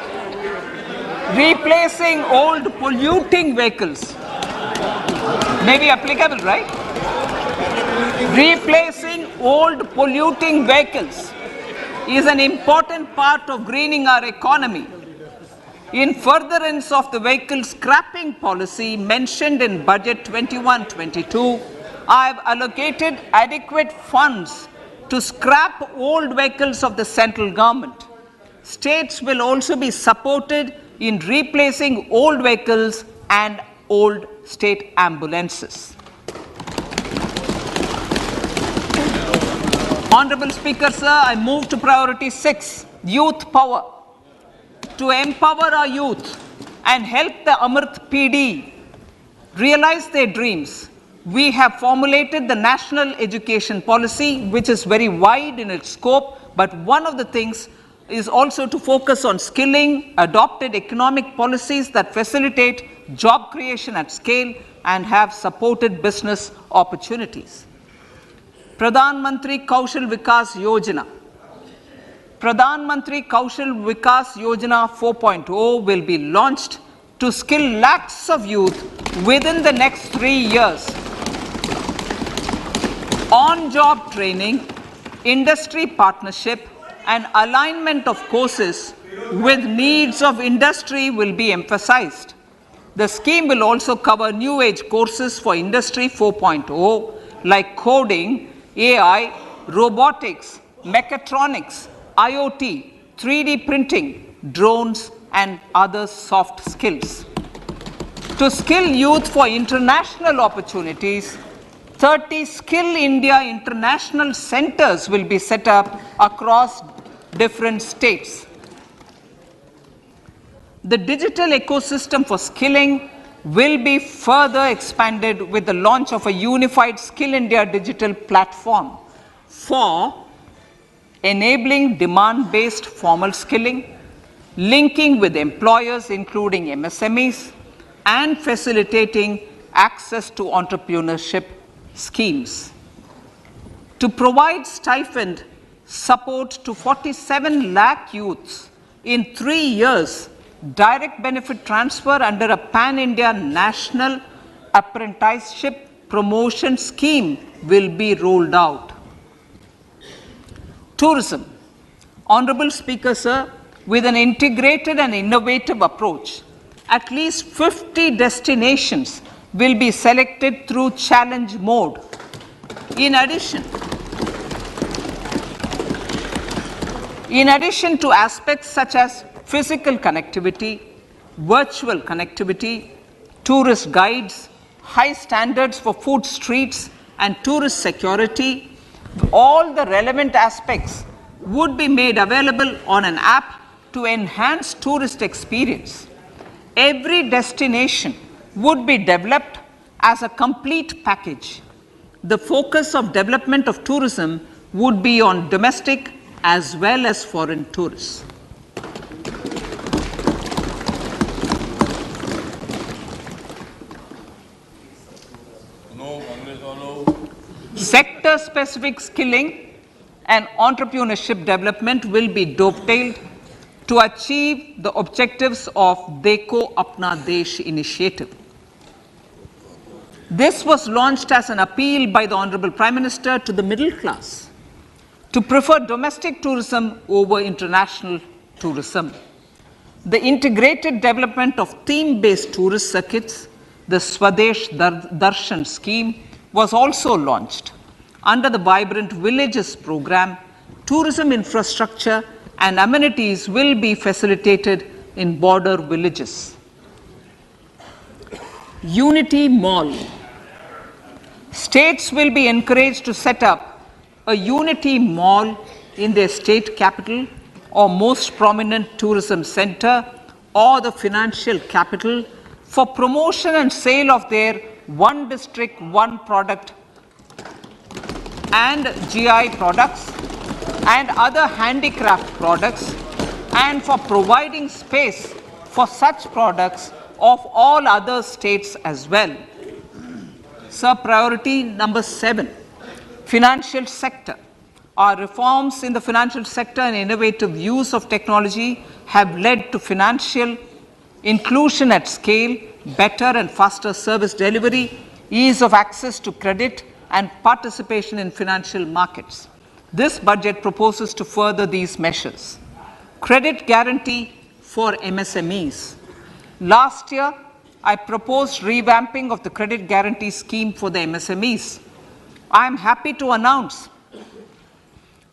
Replacing old polluting vehicles. May be applicable, right? Replacing old polluting vehicles is an important part of greening our economy. In furtherance of the vehicle scrapping policy mentioned in Budget 21-22, I have allocated adequate funds to scrap old vehicles of the central government. States will also be supported in replacing old vehicles and old state ambulances. Honorable Speaker, sir, I move to priority 6, youth power. To empower our youth and help the Amrit PD realize their dreams, we have formulated the National Education Policy, which is very wide in its scope, but one of the things is also to focus on skilling, adopted economic policies that facilitate job creation at scale and have supported business opportunities. Pradhan Mantri Kaushal Vikas Yojana. Pradhan Mantri Kaushal Vikas Yojana 4.0 will be launched to skill lakhs of youth within the next 3 years. On-job training, industry partnership, and alignment of courses with needs of industry will be emphasized. The scheme will also cover new age courses for Industry 4.0 like coding, AI, robotics, mechatronics, IoT, 3D printing, drones, and other soft skills. To skill youth for international opportunities, 30 Skill India International Centers will be set up across different states. The digital ecosystem for skilling will be further expanded with the launch of a unified Skill India digital platform for enabling demand-based formal skilling, linking with employers including MSMEs, and facilitating access to entrepreneurship schemes. To provide stipend support to 47 lakh youths in 3 years, direct benefit transfer under a pan-India national apprenticeship promotion scheme will be rolled out. Tourism. Honorable Speaker, sir, with an integrated and innovative approach, at least 50 destinations will be selected through challenge mode. In addition to aspects such as physical connectivity, virtual connectivity, tourist guides, high standards for food streets, and tourist security, all the relevant aspects would be made available on an app to enhance tourist experience. Every destination would be developed as a complete package. The focus of development of tourism would be on domestic as well as foreign tourists. Sector-specific skilling and entrepreneurship development will be dovetailed to achieve the objectives of Dekho Apna Desh initiative. This was launched as an appeal by the Honorable Prime Minister to the middle class to prefer domestic tourism over international tourism. The integrated development of theme-based tourist circuits, the Swadesh Darshan scheme, was also launched. Under the Vibrant Villages program, tourism infrastructure and amenities will be facilitated in border villages. Unity Mall. States will be encouraged to set up a Unity Mall in their state capital or most prominent tourism center or the financial capital for promotion and sale of their one district, one product and GI products and other handicraft products, and for providing space for such products of all other states as well. Sir, priority number 7, financial sector. Our reforms in the financial sector and innovative use of technology have led to financial inclusion at scale, better and faster service delivery, ease of access to credit, and participation in financial markets. This budget proposes to further these measures. Credit guarantee for MSMEs. Last year, I proposed revamping of the credit guarantee scheme for the MSMEs. I am happy to announce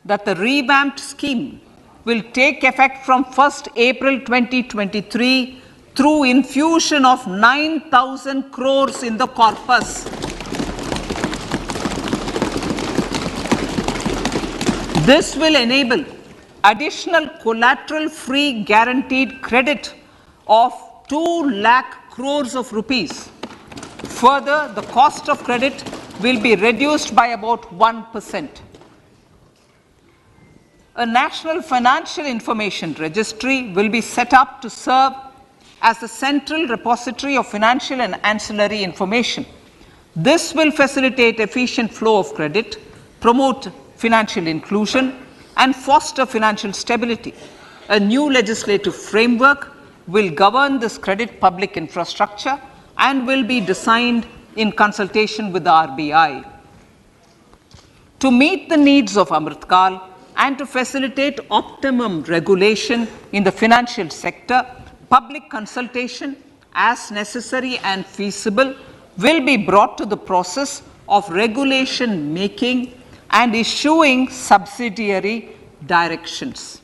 that the revamped scheme will take effect from 1st April 2023 through infusion of 9,000 crores in the corpus. This will enable additional collateral-free guaranteed credit of 2 lakh crores of rupees. Further, the cost of credit will be reduced by about 1%. A National Financial Information Registry will be set up to serve as the central repository of financial and ancillary information. This will facilitate efficient flow of credit, promote financial inclusion, and foster financial stability. A new legislative framework will govern this credit public infrastructure and will be designed in consultation with the RBI. To meet the needs of Amritkal and to facilitate optimum regulation in the financial sector, public consultation, as necessary and feasible, will be brought to the process of regulation making and issuing subsidiary directions.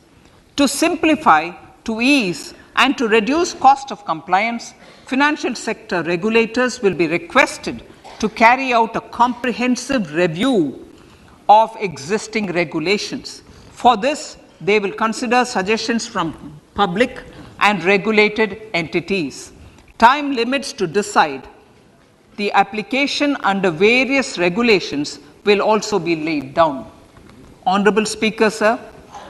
To simplify, to ease, and to reduce cost of compliance, financial sector regulators will be requested to carry out a comprehensive review of existing regulations. For this, they will consider suggestions from public and regulated entities. Time limits to decide the application under various regulations will also be laid down. Honorable Speaker, sir,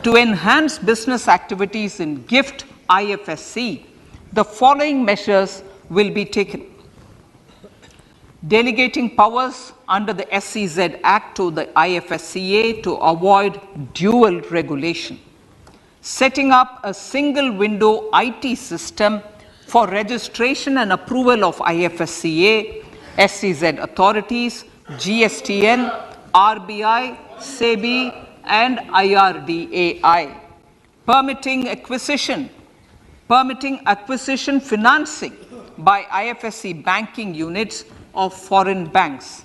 to enhance business activities in GIFT IFSC, the following measures will be taken. Delegating powers under the SEZ Act to the IFSCA to avoid dual regulation. Setting up a single window IT system for registration and approval of IFSCA, SEZ authorities, GSTN, RBI, SEBI, and IRDAI. Permitting acquisition financing by IFSC banking units of foreign banks.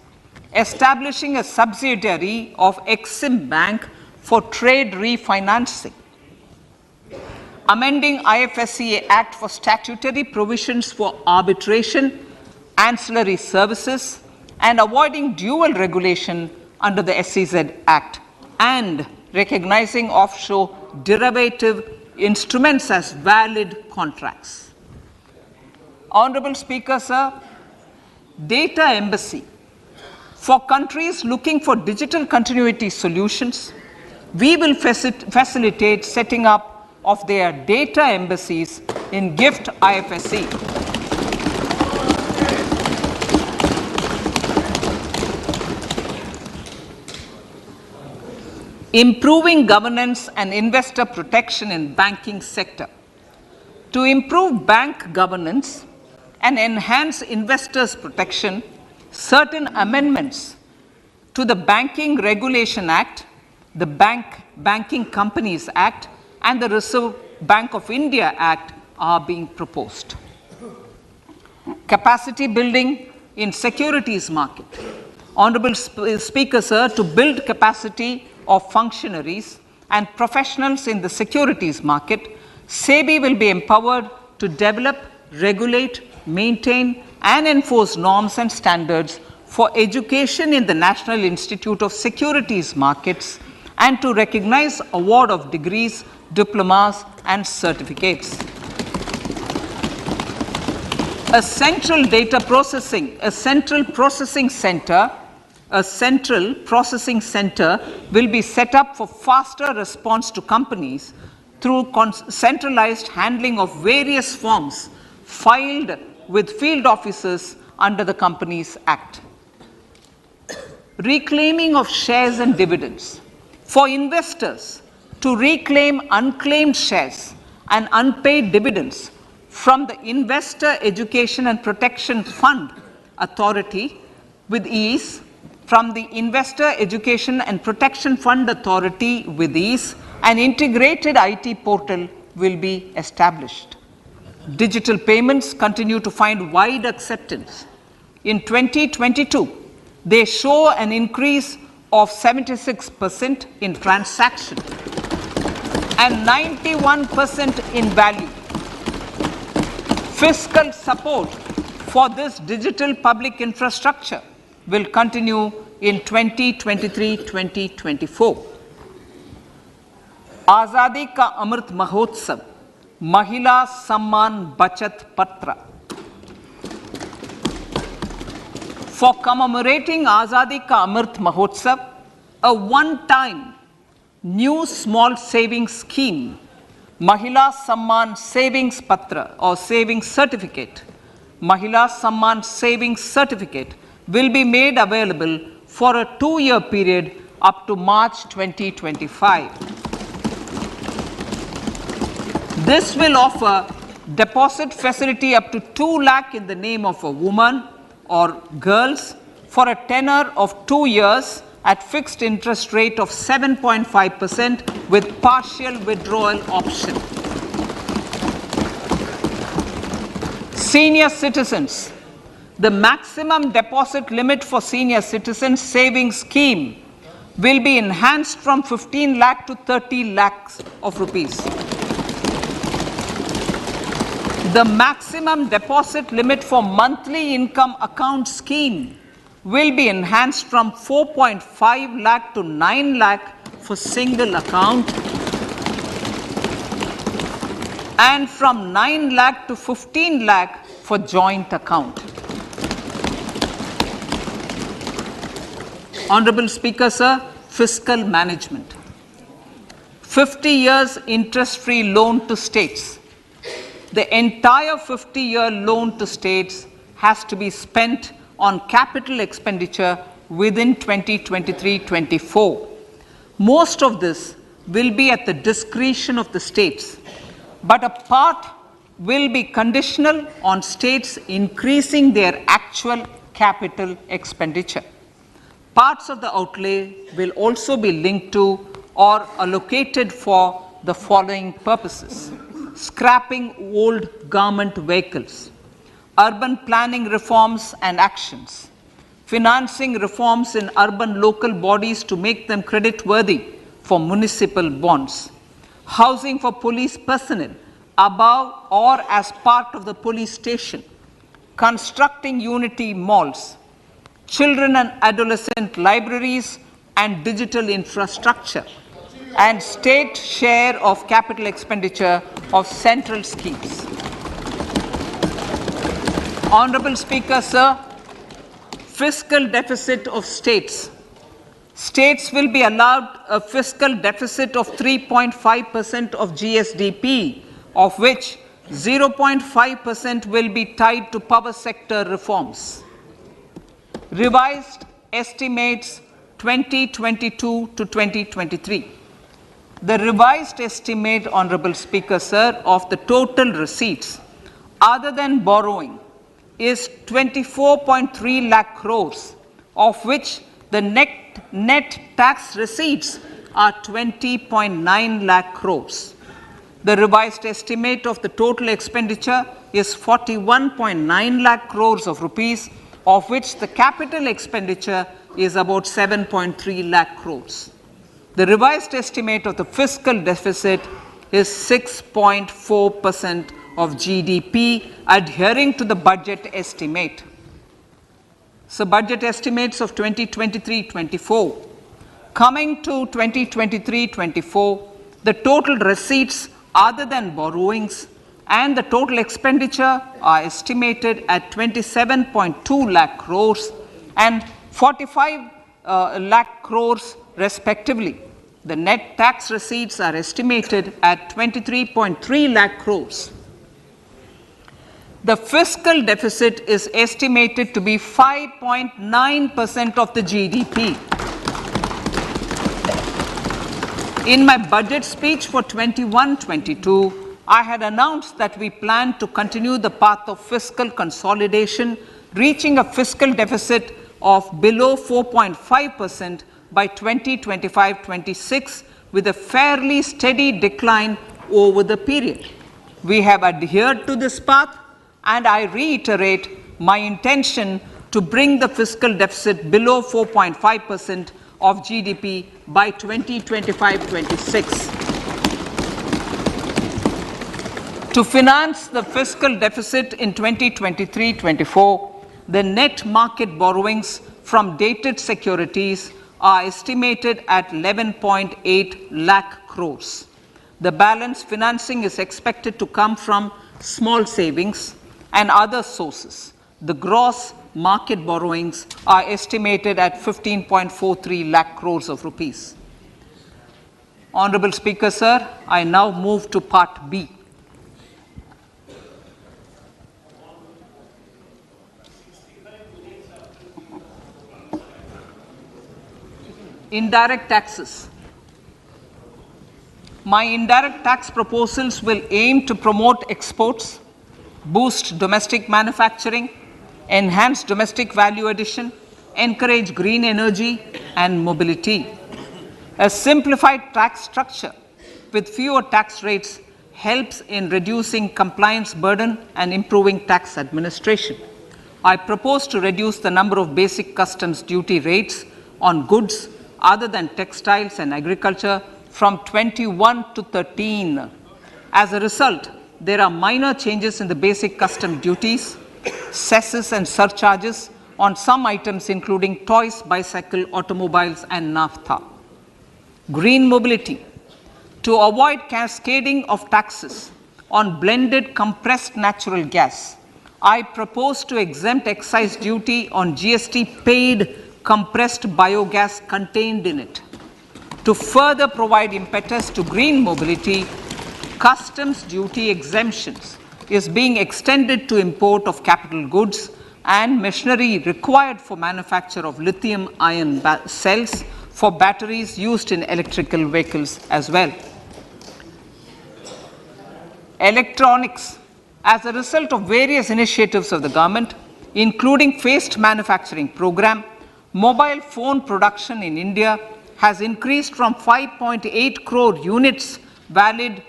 Establishing a subsidiary of Exim Bank for trade refinancing. Amending IFSCA Act for statutory provisions for arbitration, ancillary services, and avoiding dual regulation under the SEZ Act, and recognizing offshore derivative instruments as valid contracts. Honorable Speaker, sir, data embassy. For countries looking for digital continuity solutions, we will facilitate setting up of their data embassies in GIFT IFSC. Improving governance and investor protection in banking sector. To improve bank governance and enhance investors' protection, certain amendments to the Banking Regulation Act, the Banking Companies Act, and the Reserve Bank of India Act are being proposed. Capacity building in securities market. Honorable Speaker, sir, to build capacity of functionaries and professionals in the securities market, SEBI will be empowered to develop, regulate, maintain and enforce norms and standards for education in the National Institute of Securities Markets and to recognize award of degrees, diplomas and certificates. A central processing center will be set up for faster response to companies through centralized handling of various forms filed with field officers under the Companies Act. Reclaiming of shares and dividends. For investors to reclaim unclaimed shares and unpaid dividends from the Investor Education and Protection Fund Authority with ease, from the Investor Education and Protection Fund Authority with ease, an integrated IT portal will be established. Digital payments continue to find wide acceptance. In 2022, they show an increase of 76% in transaction and 91% in value. Fiscal support for this digital public infrastructure will continue in 2023-2024. Azadi Ka Amrit Mahotsav, Mahila Samman Bachat Patra. For commemorating Azadi Ka Amrit Mahotsav, a one-time new small savings scheme, Mahila Samman Savings Patra or Savings Certificate, Mahila Samman Savings Certificate will be made available for a 2-year period up to March 2025. This will offer deposit facility up to 2 lakh in the name of a woman or girls for a tenure of 2 years at fixed interest rate of 7.5% with partial withdrawal option. Senior citizens. The maximum deposit limit for senior citizens savings scheme will be enhanced from 15 lakh to 30 lakhs of rupees. The maximum deposit limit for monthly income account scheme will be enhanced from 4.5 lakh to 9 lakh for single account and from 9 lakh to 15 lakh for joint account. Honorable Speaker, sir, fiscal management. 50 years interest-free loan to states. The entire 50-year loan to states has to be spent on capital expenditure within 2023-24. Most of this will be at the discretion of the states, but a part will be conditional on states increasing their actual capital expenditure. Parts of the outlay will also be linked to or allocated for the following purposes: scrapping old government vehicles, urban planning reforms and actions, financing reforms in urban local bodies to make them credit-worthy for municipal bonds, housing for police personnel above or as part of the police station, constructing unity malls, children and adolescent libraries and digital infrastructure, and state share of capital expenditure of central schemes. Honorable Speaker, sir, fiscal deficit of states. States will be allowed a fiscal deficit of 3.5% of GSDP, of which 0.5% will be tied to power sector reforms. Revised estimates 2022 to 2023. The revised estimate, Honorable Speaker, sir, of the total receipts other than borrowing is 24.3 lakh crores, of which the net tax receipts are 20.9 lakh crores. The revised estimate of the total expenditure is 41.9 lakh crores of rupees, of which the capital expenditure is about 7.3 lakh crores. The revised estimate of the fiscal deficit is 6.4% of GDP, adhering to the budget estimate. So, budget estimates of 2023-24. Coming to 2023-24, the total receipts other than borrowings and the total expenditure are estimated at 27.2 lakh crores and 45 lakh crores respectively. The net tax receipts are estimated at 23.3 lakh crores. The fiscal deficit is estimated to be 5.9% of the GDP. In my budget speech for 21-22, I had announced that we plan to continue the path of fiscal consolidation, reaching a fiscal deficit of below 4.5% by 2025-26, with a fairly steady decline over the period. We have adhered to this path, and I reiterate my intention to bring the fiscal deficit below 4.5% of GDP by 2025-26. To finance the fiscal deficit in 2023-24, the net market borrowings from dated securities are estimated at 11.8 lakh crores. The balance financing is expected to come from small savings and other sources. The gross market borrowings are estimated at 15.43 lakh crores of rupees. Honorable Speaker, sir, I now move to Part B. Indirect taxes. My indirect tax proposals will aim to promote exports, boost domestic manufacturing, enhance domestic value addition, encourage green energy and mobility. A simplified tax structure with fewer tax rates helps in reducing compliance burden and improving tax administration. I propose to reduce the number of basic customs duty rates on goods other than textiles and agriculture from 21 to 13. As a result, there are minor changes in the basic custom duties, cesses and surcharges on some items including toys, bicycle, automobiles and naphtha. Green mobility. To avoid cascading of taxes on blended compressed natural gas, I propose to exempt excise duty on GST paid compressed biogas contained in it. To further provide impetus to green mobility, customs duty exemptions is being extended to import of capital goods and machinery required for manufacture of lithium-ion cells for batteries used in electrical vehicles as well. Electronics. As a result of various initiatives of the government, including phased manufacturing program, mobile phone production in India has increased from 5.8 crore units valued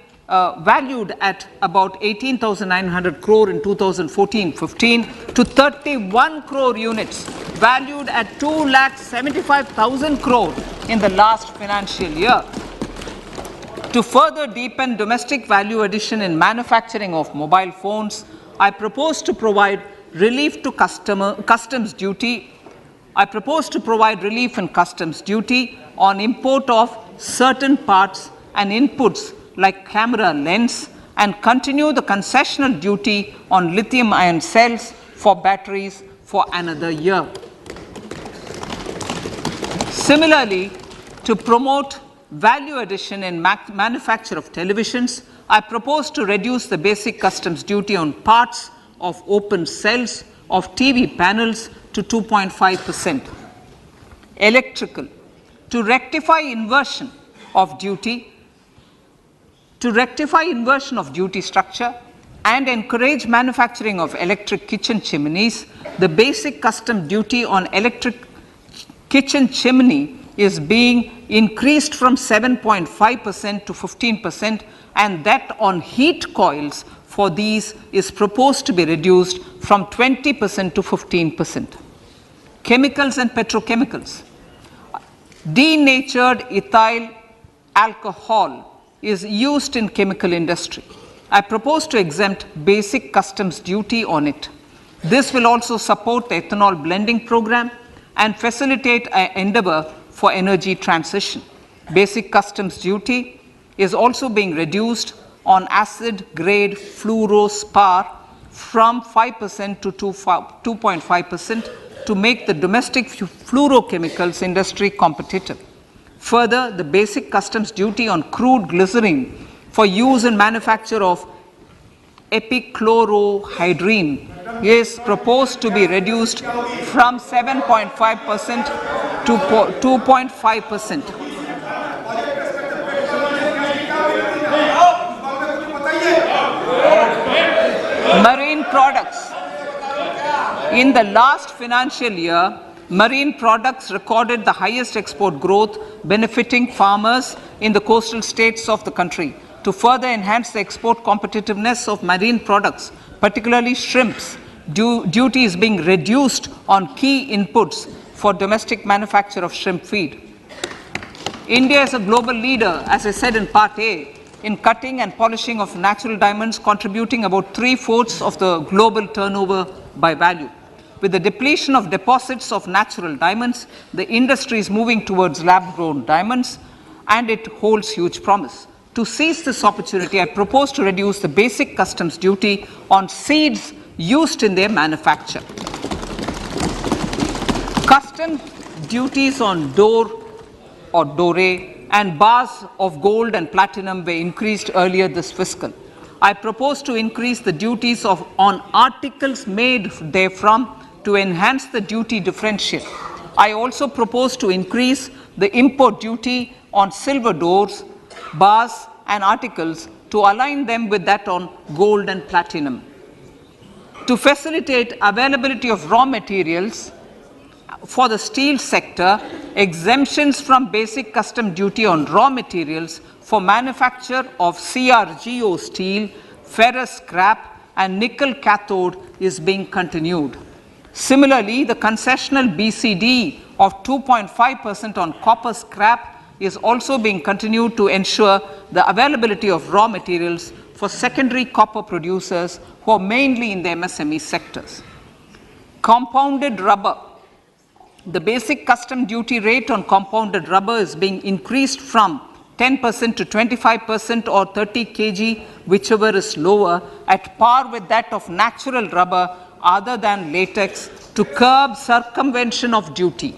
at about 18,900 crore in 2014-15 to 31 crore units valued at 2,75,000 crore in the last financial year. To further deepen domestic value addition in manufacturing of mobile phones, I propose to provide relief to customs duty. I propose to provide relief in customs duty on import of certain parts and inputs like camera lens and continue the concessional duty on lithium-ion cells for batteries for another year. Similarly, to promote value addition in manufacture of televisions, I propose to reduce the basic customs duty on parts of open cells of TV panels to 2.5%. Electrical. To rectify inversion of duty structure and encourage manufacturing of electric kitchen chimneys, the basic custom duty on electric kitchen chimney is being increased from 7.5% to 15%, and that on heat coils for these is proposed to be reduced from 20% to 15%. Chemicals and petrochemicals. Denatured ethyl alcohol is used in chemical industry. I propose to exempt basic customs duty on it. This will also support the ethanol blending program and facilitate an endeavor for energy transition. Basic customs duty is also being reduced on acid grade fluorospar from 5% to 2.5% to make the domestic fluorochemicals industry competitive. Further, the basic customs duty on crude glycerine for use in manufacture of epichlorohydrin is proposed to be reduced from 7.5% to 2.5%. Marine products. In the last financial year, marine products recorded the highest export growth, benefiting farmers in the coastal states of the country. To further enhance the export competitiveness of marine products, particularly shrimps, duty is being reduced on key inputs for domestic manufacture of shrimp feed. India is a global leader, as I said in Part A, in cutting and polishing of natural diamonds, contributing about 3/4 of the global turnover by value. With the depletion of deposits of natural diamonds, the industry is moving towards lab-grown diamonds, and it holds huge promise. To seize this opportunity, I propose to reduce the basic customs duty on seeds used in their manufacture. Custom duties on dore and bars of gold and platinum were increased earlier this fiscal. I propose to increase the duties on articles made therefrom to enhance the duty differential. I also propose to increase the import duty on silver doors, bars and articles to align them with that on gold and platinum. To facilitate availability of raw materials for the steel sector, exemptions from basic custom duty on raw materials for manufacture of CRGO steel, ferrous scrap and nickel cathode is being continued. Similarly, the concessional BCD of 2.5% on copper scrap is also being continued to ensure the availability of raw materials for secondary copper producers who are mainly in the MSME sectors. Compounded rubber. The basic custom duty rate on compounded rubber is being increased from 10% to 25% or 30 kg, whichever is lower, at par with that of natural rubber other than latex, to curb circumvention of duty.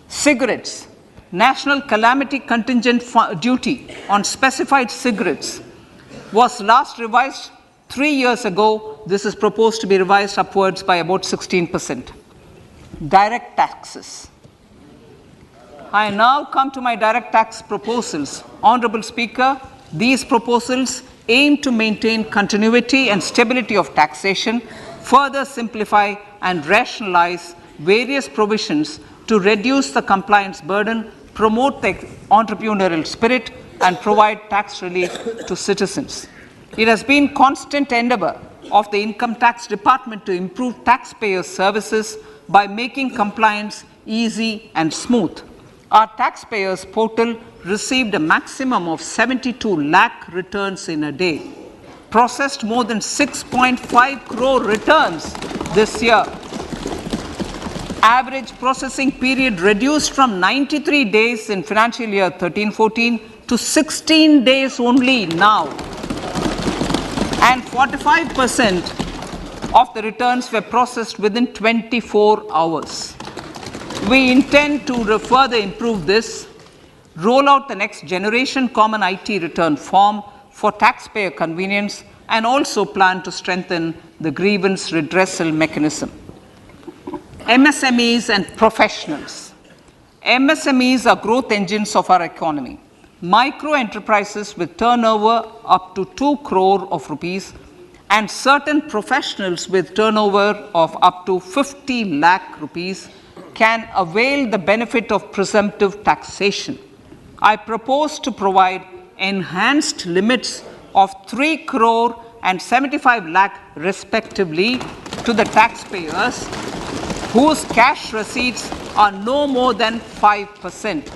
Cigarettes. National calamity contingent duty on specified cigarettes was last revised 3 years ago. This is proposed to be revised upwards by about 16%. Direct taxes. I now come to my direct tax proposals. Honorable Speaker, these proposals aim to maintain continuity and stability of taxation, further simplify and rationalize various provisions to reduce the compliance burden, promote the entrepreneurial spirit, and provide tax relief to citizens. It has been constant endeavor of the Income Tax Department to improve taxpayers' services by making compliance easy and smooth. Our taxpayers portal received a maximum of 72 lakh returns in a day, processed more than 6.5 crore returns this year. Average processing period reduced from 93 days in financial year 13-14 to 16 days only now. And 45% of the returns were processed within 24 hours. We intend to further improve this, roll out the next generation common IT return form for taxpayer convenience, and also plan to strengthen the grievance redressal mechanism. MSMEs and professionals. MSMEs are growth engines of our economy. Micro enterprises with turnover up to 2 crore of rupees and certain professionals with turnover of up to 50 lakh rupees can avail the benefit of presumptive taxation. I propose to provide enhanced limits of 3 crore and 75 lakh respectively to the taxpayers whose cash receipts are no more than 5%.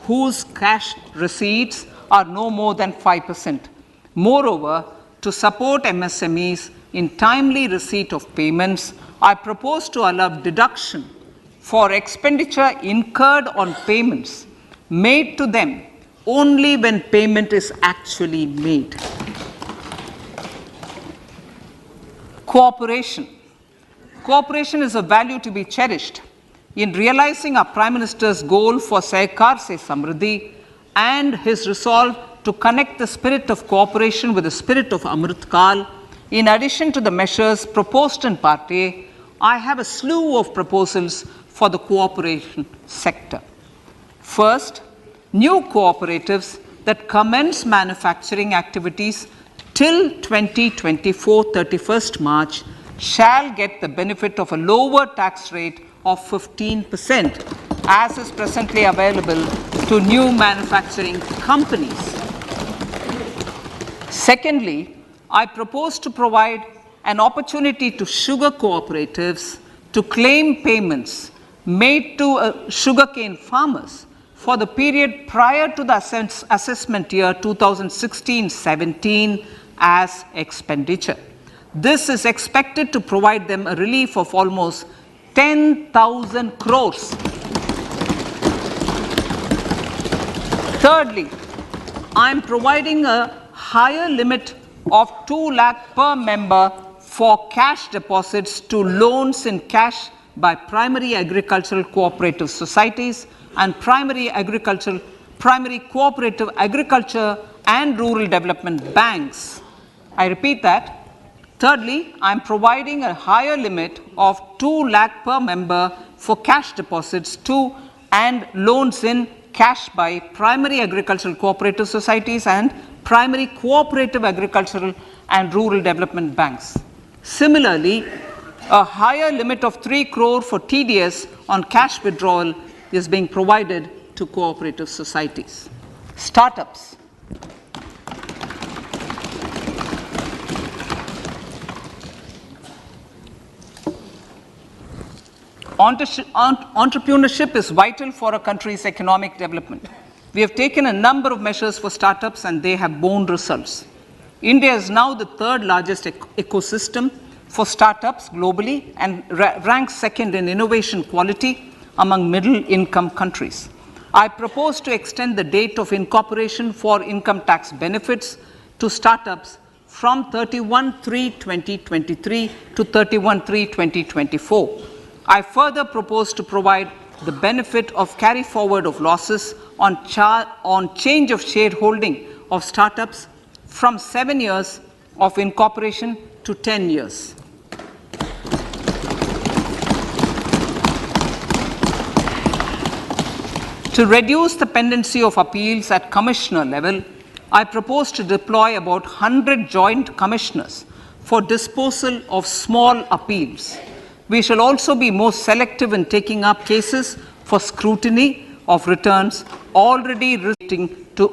Whose cash receipts are no more than 5%. Moreover, to support MSMEs in timely receipt of payments, I propose to allow deduction for expenditure incurred on payments made to them only when payment is actually made. Cooperation. Cooperation is a value to be cherished. In realizing our Prime Minister's goal for Sehkar Se Samriddhi and his resolve to connect the spirit of cooperation with the spirit of Amrit Kal, in addition to the measures proposed in Part A, I have a slew of proposals for the cooperation sector. First, new cooperatives that commence manufacturing activities till 2024 31st March shall get the benefit of a lower tax rate of 15%, as is presently available to new manufacturing companies. Secondly, I propose to provide an opportunity to sugar cooperatives to claim payments made to sugarcane farmers for the period prior to the assessment year 2016-17 as expenditure. This is expected to provide them a relief of almost 10,000 crores. Thirdly, I am providing a higher limit of 2 lakh per member for cash deposits to loans in cash by primary agricultural cooperative societies and primary cooperative agriculture and rural development banks. I repeat that. Thirdly, I am providing a higher limit of 2 lakh per member for cash deposits to and loans in cash by primary agricultural cooperative societies and primary cooperative agricultural and rural development banks. Similarly, a higher limit of 3 crore for TDS on cash withdrawal is being provided to cooperative societies. Startups. Entrepreneurship is vital for a country's economic development. We have taken a number of measures for startups and they have borne results. India is now the third largest ecosystem for startups globally and ranks second in innovation quality among middle-income countries. I propose to extend the date of incorporation for income tax benefits to startups from 31/3/2023 to 31/3/2024. I further propose to provide the benefit of carry forward of losses on change of shareholding of startups from 7 years of incorporation to 10 years. To reduce the pendency of appeals at commissioner level, I propose to deploy about 100 joint commissioners for disposal of small appeals. We shall also be more selective in taking up cases for scrutiny of returns already relating to